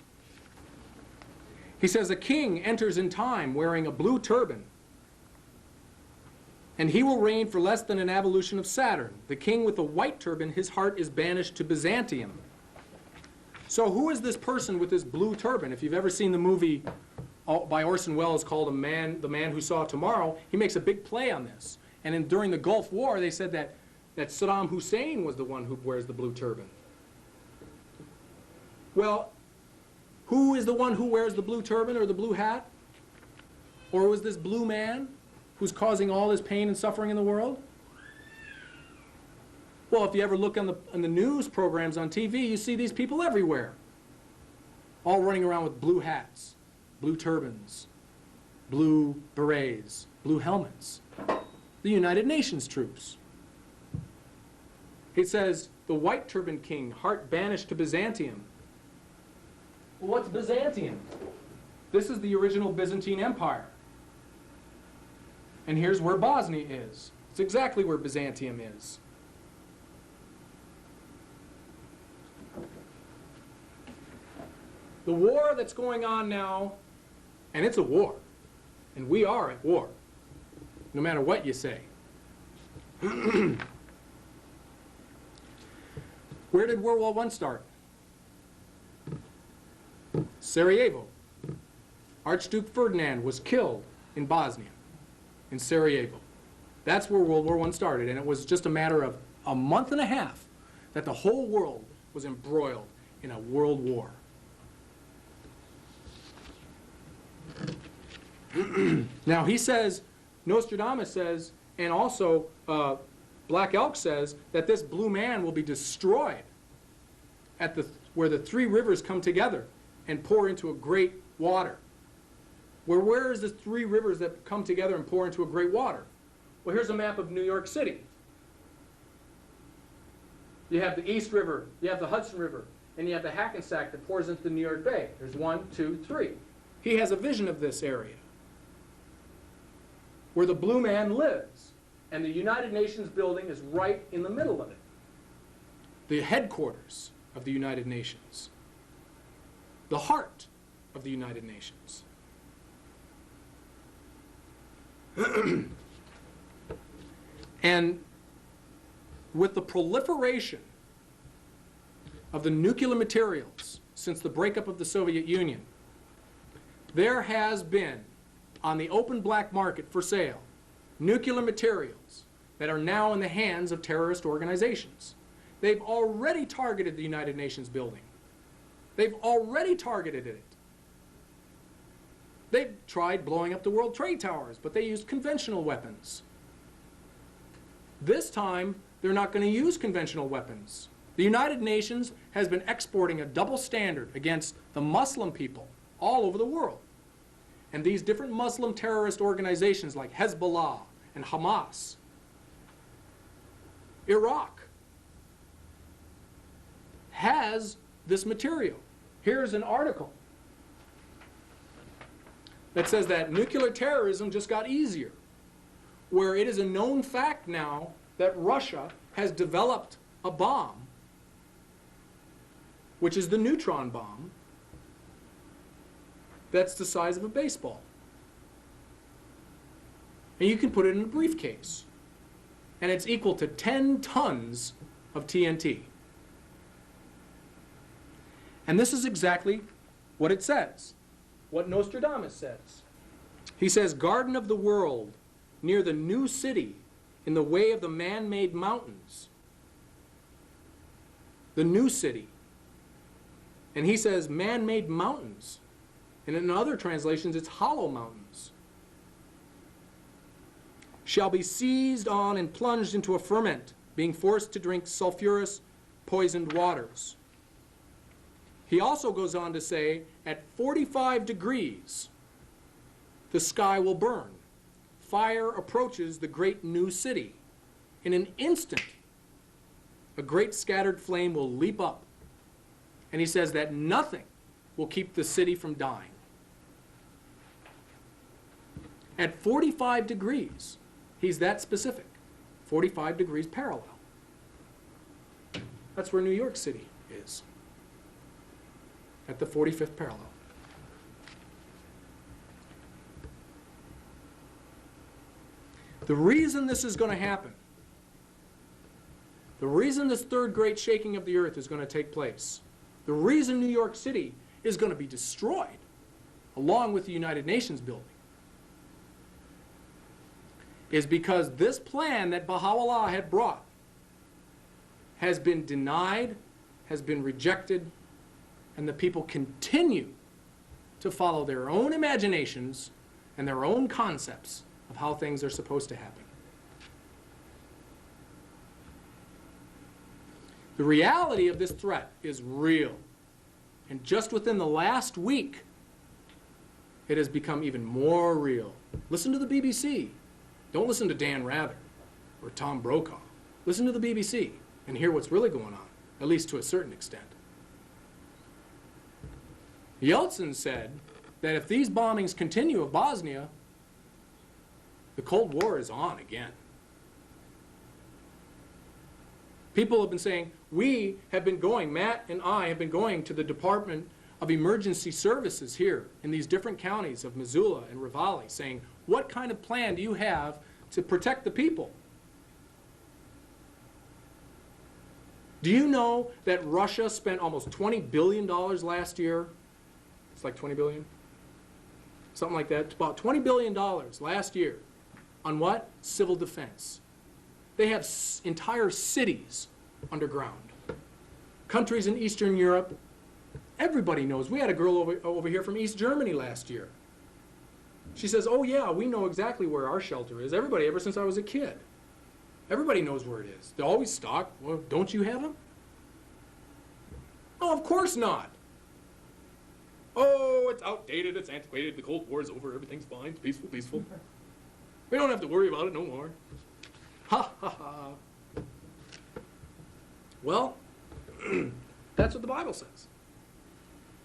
S2: He says, a king enters in time wearing a blue turban, and he will reign for less than an evolution of Saturn. The king with the white turban, his heart is banished to Byzantium. So who is this person with this blue turban? If you've ever seen the movie by Orson Welles called The Man Who Saw Tomorrow, he makes a big play on this. And during the Gulf War, they said that Saddam Hussein was the one who wears the blue turban. Well, who is the one who wears the blue turban or the blue hat? Or was this blue man who's causing all this pain and suffering in the world? Well, if you ever look on the news programs on TV, you see these people everywhere, all running around with blue hats, blue turbans, blue berets, blue helmets. The United Nations troops. It says, the white turban king, heart banished to Byzantium. Well, what's Byzantium? This is the original Byzantine Empire. And here's where Bosnia is. It's exactly where Byzantium is. The war that's going on now, and it's a war, and we are at war, no matter what you say. Where did World War I start? Sarajevo. Archduke Ferdinand was killed in Bosnia, in Sarajevo. That's where World War I started, and it was just a matter of a month and a half that the whole world was embroiled in a world war. Now he says, Nostradamus says, and also Black Elk says, that this blue man will be destroyed at where the three rivers come together and pour into a great water. Where is the three rivers that come together and pour into a great water? Well, here's a map of New York City. You have the East River, you have the Hudson River, and you have the Hackensack that pours into the New York Bay. There's 1, 2, 3. He has a vision of this area where the blue man lives, and the United Nations building is right in the middle of it. The headquarters of the United Nations. The heart of the United Nations. And with the proliferation of the nuclear materials since the breakup of the Soviet Union, there has been, on the open black market for sale, nuclear materials that are now in the hands of terrorist organizations. They've already targeted the United Nations building. They've already targeted it. They've tried blowing up the World Trade Towers, but they used conventional weapons. This time, they're not going to use conventional weapons. The United Nations has been exporting a double standard against the Muslim people all over the world. And these different Muslim terrorist organizations like Hezbollah and Hamas, Iraq, has this material. Here's an article that says that nuclear terrorism just got easier, where it is a known fact now that Russia has developed a bomb, which is the neutron bomb, that's the size of a baseball. And you can put it in a briefcase. And it's equal to 10 tons of TNT. And this is exactly what it says, what Nostradamus says. He says, "Garden of the world, near the new city, in the way of the man-made mountains." The new city. And he says, man-made mountains. And in other translations, it's hollow mountains. "Shall be seized on and plunged into a ferment, being forced to drink sulfurous, poisoned waters." He also goes on to say, at 45 degrees, the sky will burn. Fire approaches the great new city. In an instant, a great scattered flame will leap up. And he says that nothing will keep the city from dying. At 45 degrees, he's that specific. 45 degrees parallel. That's where New York City is. At the 45th parallel. The reason this is going to happen, the reason this third great shaking of the earth is going to take place, the reason New York City is going to be destroyed, along with the United Nations building, is because this plan that Baha'u'llah had brought has been denied, has been rejected, and the people continue to follow their own imaginations and their own concepts of how things are supposed to happen. The reality of this threat is real. And just within the last week, it has become even more real. Listen to the BBC. Don't listen to Dan Rather or Tom Brokaw. Listen to the BBC and hear what's really going on, at least to a certain extent. Yeltsin said that if these bombings continue of Bosnia, the Cold War is on again. People have been saying, we have been going, Matt and I have been going to the Department of Emergency Services here in these different counties of Missoula and Ravalli, saying, what kind of plan do you have to protect the people? Do you know that Russia spent almost $20 billion last year? It's like 20 billion? Something like that. It's about $20 billion last year. On what? Civil defense. They have entire cities underground. Countries in Eastern Europe, everybody knows. We had a girl over here from East Germany last year. She says, oh yeah, we know exactly where our shelter is. Everybody, ever since I was a kid. Everybody knows where it is. They're always stocked. Well, don't you have them? Oh, of course not. Oh, it's outdated, it's antiquated, the Cold War is over, everything's fine, it's peaceful, peaceful. We don't have to worry about it no more. Ha ha ha. Well, that's what the Bible says.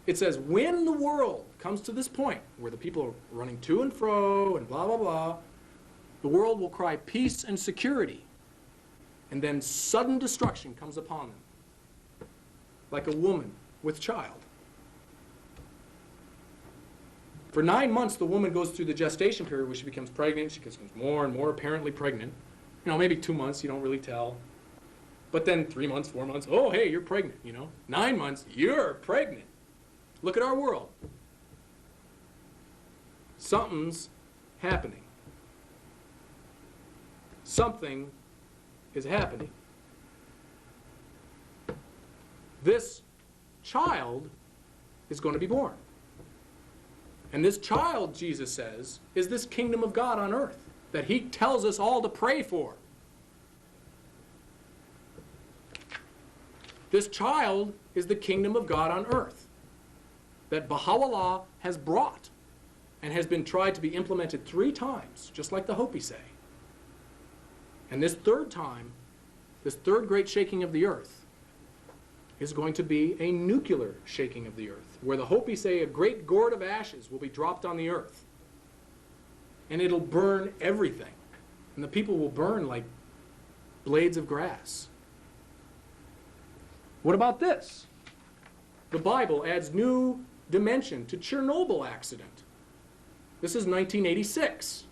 S2: It says, when the world comes to this point where the people are running to and fro and blah, blah, blah, the world will cry peace and security, and then sudden destruction comes upon them, like a woman with child. For 9 months, the woman goes through the gestation period where she becomes pregnant. She becomes more and more apparently pregnant. You know, maybe 2 months, you don't really tell. But then 3 months, 4 months, oh, hey, you're pregnant, you know. 9 months, you're pregnant. Look at our world. Something's happening. Something is happening. This child is going to be born. And this child, Jesus says, is this kingdom of God on earth that he tells us all to pray for. This child is the kingdom of God on earth that Baha'u'llah has brought and has been tried to be implemented 3 times, just like the Hopi say. And this third time, this third great shaking of the earth, is going to be a nuclear shaking of the earth, where the Hopi say a great gourd of ashes will be dropped on the earth. And it'll burn everything. And the people will burn like blades of grass. What about this? The Bible adds new dimension to Chernobyl accident. This is 1986.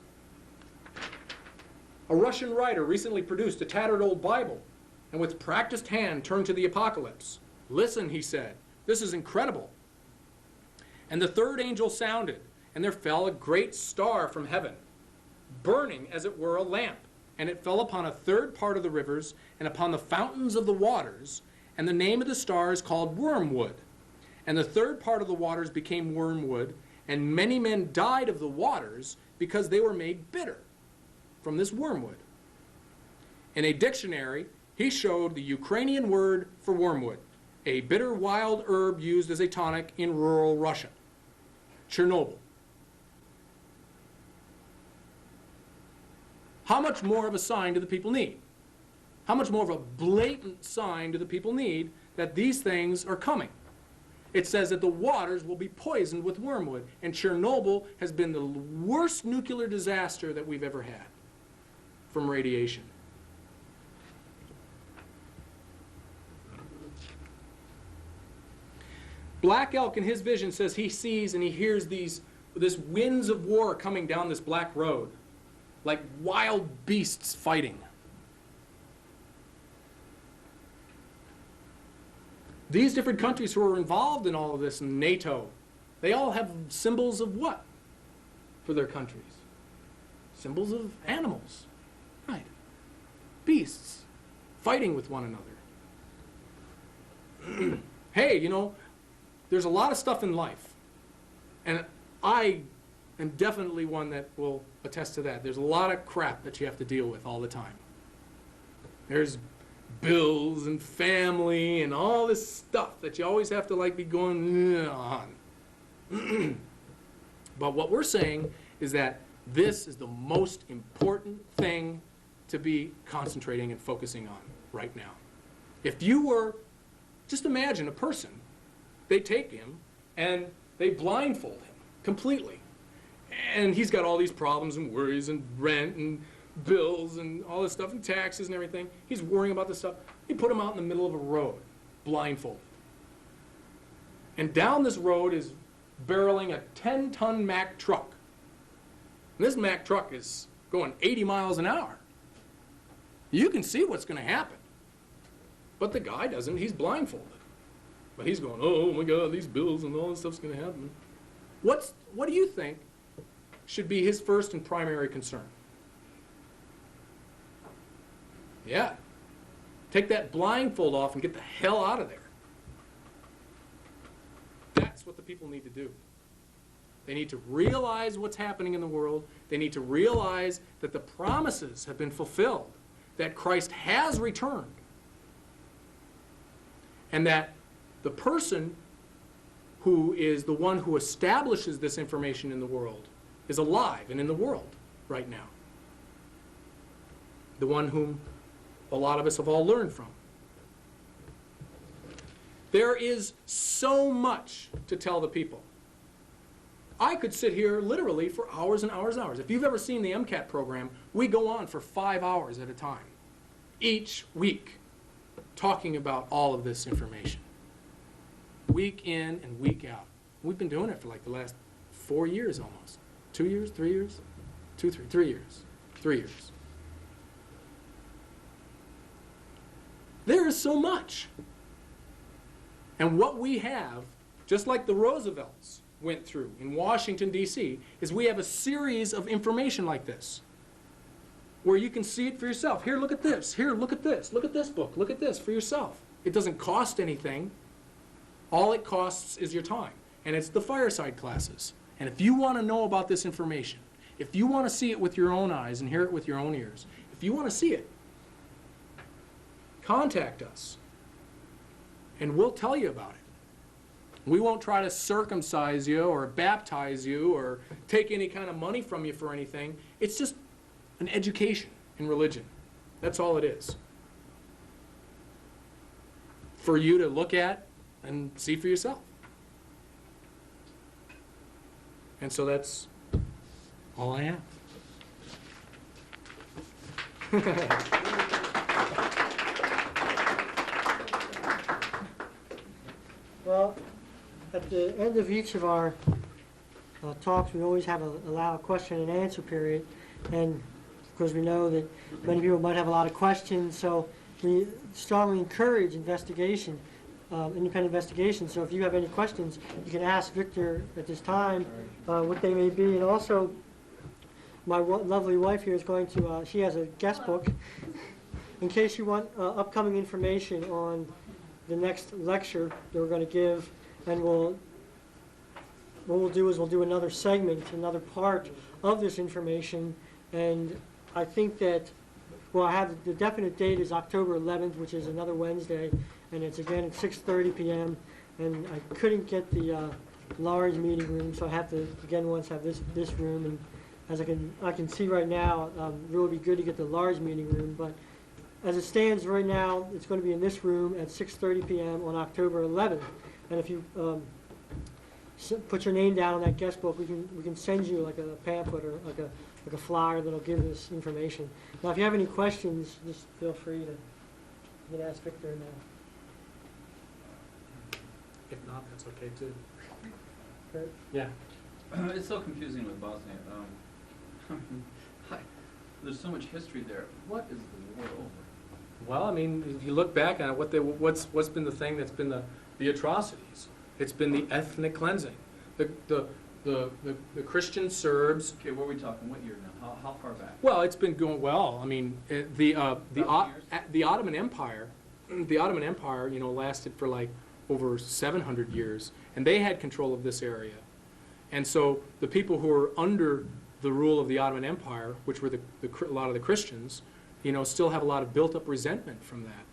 S2: A Russian writer recently produced a tattered old Bible and with practiced hand turned to the apocalypse. Listen, he said, this is incredible. And the third angel sounded, and there fell a great star from heaven, burning as it were a lamp. And it fell upon a third part of the rivers and upon the fountains of the waters, and the name of the star is called Wormwood. And the third part of the waters became wormwood, and many men died of the waters because they were made bitter from this wormwood. In a dictionary, he showed the Ukrainian word for wormwood, a bitter wild herb used as a tonic in rural Russia. Chernobyl. How much more of a sign do the people need? How much more of a blatant sign do the people need that these things are coming? It says that the waters will be poisoned with wormwood, and Chernobyl has been the worst nuclear disaster that we've ever had from radiation. Black Elk in his vision says he sees and he hears this winds of war coming down this black road, like wild beasts fighting. These different countries who are involved in all of this, NATO, they all have symbols of what for their countries? Symbols of animals, right? Beasts fighting with one another. Hey, you know, there's a lot of stuff in life, and I am definitely one that will attest to that. There's a lot of crap that you have to deal with all the time. There's bills and family and all this stuff that you always have to like be going on. But what we're saying is that this is the most important thing to be concentrating and focusing on right now. If you were, just imagine a person, they take him and they blindfold him completely. And he's got all these problems and worries and rent and bills and all this stuff and taxes and everything. He's worrying about this stuff. You put him out in the middle of a road, blindfolded. And down this road is barreling a 10-ton Mack truck. And this Mack truck is going 80 miles an hour. You can see what's going to happen. But the guy doesn't. He's blindfolded. But he's going, oh my God, these bills and all this stuff's going to happen. What do you think should be his first and primary concern? Yeah. Take that blindfold off and get the hell out of there. That's what the people need to do. They need to realize what's happening in the world. They need to realize that the promises have been fulfilled, that Christ has returned, and that the person who is the one who establishes this information in the world is alive and in the world right now. The one whom a lot of us have all learned from. There is so much to tell the people. I could sit here literally for hours and hours and hours. If you've ever seen the MCAT program, we go on for 5 hours at a time, each week, talking about all of this information. Week in and week out. We've been doing it for like the last 4 years almost. 2 years, 3 years? 3 years. 3 years. There is so much. And what we have, just like the Roosevelts went through in Washington, D.C., is we have a series of information like this, where you can see it for yourself. Here, look at this. Here, look at this. Look at this book. Look at this for yourself. It doesn't cost anything. All it costs is your time. And it's the fireside classes. And if you want to know about this information, if you want to see it with your own eyes and hear it with your own ears, if you want to see it, contact us. And we'll tell you about it. We won't try to circumcise you or baptize you or take any kind of money from you for anything. It's just an education in religion. That's all it is. For you to look at and see for yourself. And so that's all I have.
S1: Well, at the end of each of our talks, we always allow a question and answer period. And of course, we know that many people might have a lot of questions, so we strongly encourage investigation, independent investigation. So if you have any questions, you can ask Victor at this time what they may be. And also, my lovely wife here is going to, she has a guest book in case you want upcoming information on the next lecture that we're going to give. And what we'll do is we'll do another segment, another part of this information. And I think that, well, I have the definite date is October 11th, which is another Wednesday, and it's again at 6:30 p.m. And I couldn't get the large meeting room, so I have to again once have this room. And as I can see right now, it would be good to get the large meeting room. But as it stands right now, it's going to be in this room at 6:30 p.m. on October 11th. And if you put your name down on that guest book, we can send you like a pamphlet or like a flyer that'll give this information. Now, if you have any questions, just feel free to you can ask Victor now.
S2: If not, that's okay too.
S1: Kurt?
S2: Yeah.
S3: It's so confusing with Bosnia. There's so much history there. What is the war over?
S2: Well, I mean, if you look back on it, what's been the thing that's been the atrocities? It's been the ethnic cleansing. The Christian Serbs.
S3: Okay, what are we talking? What year now? How far back?
S2: Well, it's been going well. I mean, the Ottoman Empire, you know, lasted for like over 700 years, and they had control of this area. And so the people who were under the rule of the Ottoman Empire, which were a lot of the Christians, you know, still have a lot of built-up resentment from that.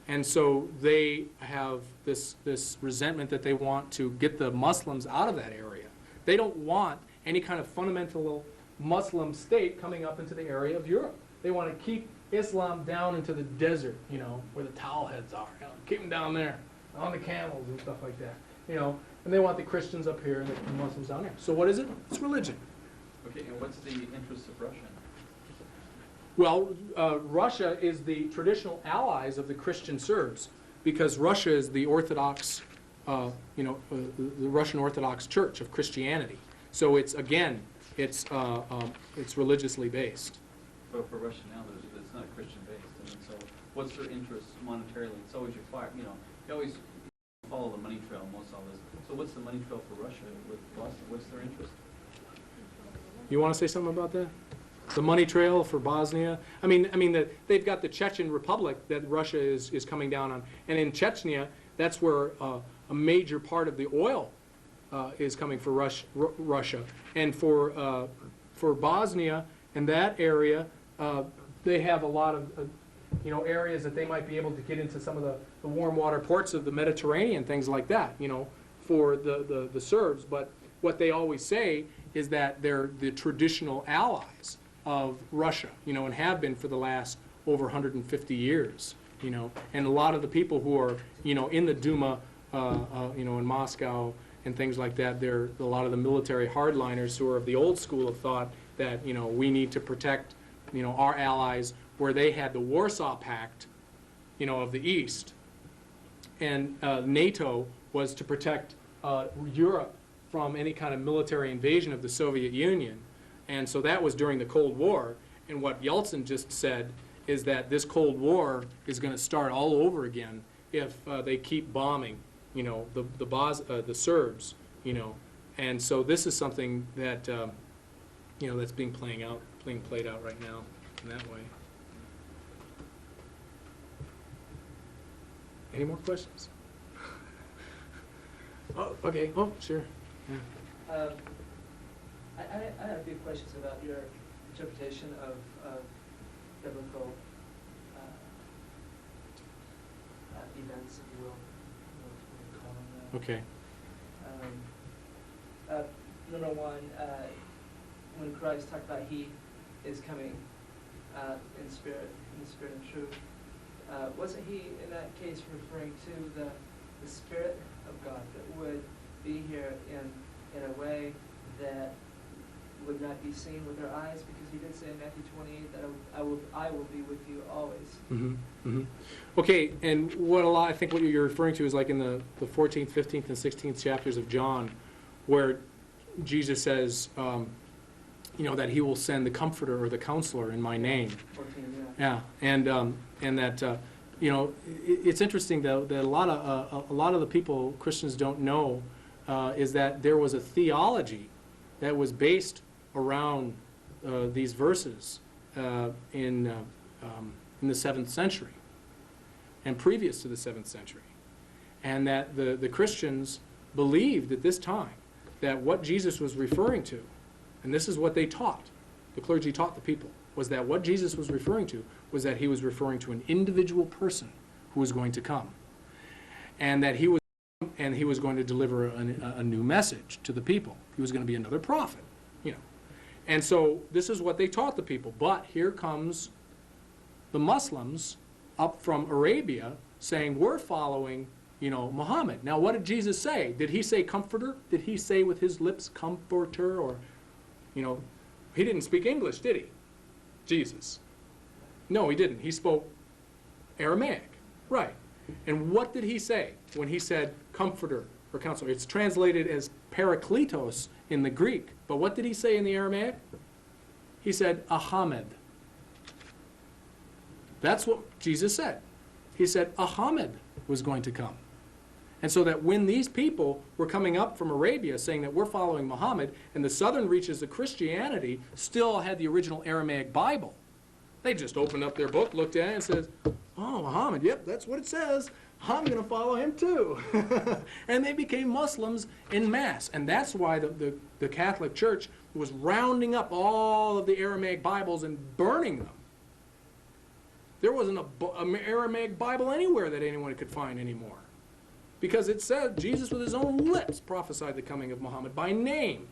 S2: And so they have this resentment that they want to get the Muslims out of that area. They don't want any kind of fundamental Muslim state coming up into the area of Europe. They want to keep Islam down into the desert, you know, where the towel heads are. You know, keep them down there, on the camels and stuff like that. You know, and they want the Christians up here and the Muslims down there. So what is it? It's religion.
S3: Okay, and what's the interest of Russia?
S2: Well, Russia is the traditional allies of the Christian Serbs because Russia is the Orthodox, the Russian Orthodox Church of Christianity. So it's, again, it's religiously based.
S3: But for Russia now, there's not Christian-based. I mean, so what's their interest monetarily? It's always required, you always follow the money trail most of this. So what's the money trail for Russia with Bosnia? What's their interest?
S2: You want to say something about that? The money trail for Bosnia? They've got the Chechen Republic that Russia is coming down on. And in Chechnya, that's where a major part of the oil is coming for Russia. And for Bosnia and that area, they have a lot of areas that they might be able to get into some of the warm water ports of the Mediterranean, things like that, for the Serbs. But what they always say is that they're the traditional allies of Russia, and have been for the last over 150 years, and a lot of the people who are, in the Duma, in Moscow and things like that, they're a lot of the military hardliners who are of the old school of thought that, we need to protect, our allies, where they had the Warsaw Pact, of the East, and NATO was to protect Europe from any kind of military invasion of the Soviet Union. And so that was during the Cold War. And what Yeltsin just said is that this Cold War is going to start all over again if they keep bombing, the Serbs, And so this is something that, that's being played out right now in that way. Any more questions? Oh, okay. Oh, sure. Yeah.
S4: I have a few questions about your interpretation of biblical events, if you will. What you call them.
S2: Okay.
S4: Number one, when Christ talked about He is coming in the spirit and truth, wasn't He in that case referring to the Spirit of God that would be here in a way that would not be seen with our eyes? Because He did say in Matthew 28 that I will be with you always.
S2: Mm-hmm. Mm-hmm. Okay, and I think what you're referring to is like in the 14th, 15th, and 16th chapters of John, where Jesus says, that He will send the Comforter or the Counselor in my name.
S4: 14,
S2: yeah. And that it's interesting though that a lot of the people Christians don't know is that there was a theology that was based around these verses in the 7th century and previous to the 7th century, and that the Christians believed at this time that what Jesus was referring to, and this is what they taught, the clergy taught the people, was that what Jesus was referring to was that He was referring to an individual person who was going to come, and that He was going to deliver a new message to the people. He was going to be another prophet, And so this is what they taught the people. But here comes the Muslims up from Arabia saying, we're following, Muhammad. Now, what did Jesus say? Did He say comforter? Did He say with His lips comforter? Or, He didn't speak English, did He? Jesus. No, He didn't. He spoke Aramaic. Right. And what did He say when He said comforter or counselor? It's translated as parakletos in the Greek. But what did He say in the Aramaic? He said Ahmed. That's what Jesus said. He said Ahmed was going to come. And so that when these people were coming up from Arabia saying that we're following Muhammad, and the southern reaches of Christianity still had the original Aramaic Bible, they just opened up their book, looked at it, and said, oh, Muhammad, yep, that's what it says. I'm going to follow him too. And they became Muslims en masse. And that's why the Catholic Church was rounding up all of the Aramaic Bibles and burning them. There wasn't an Aramaic Bible anywhere that anyone could find anymore. Because it said Jesus with His own lips prophesied the coming of Muhammad by name.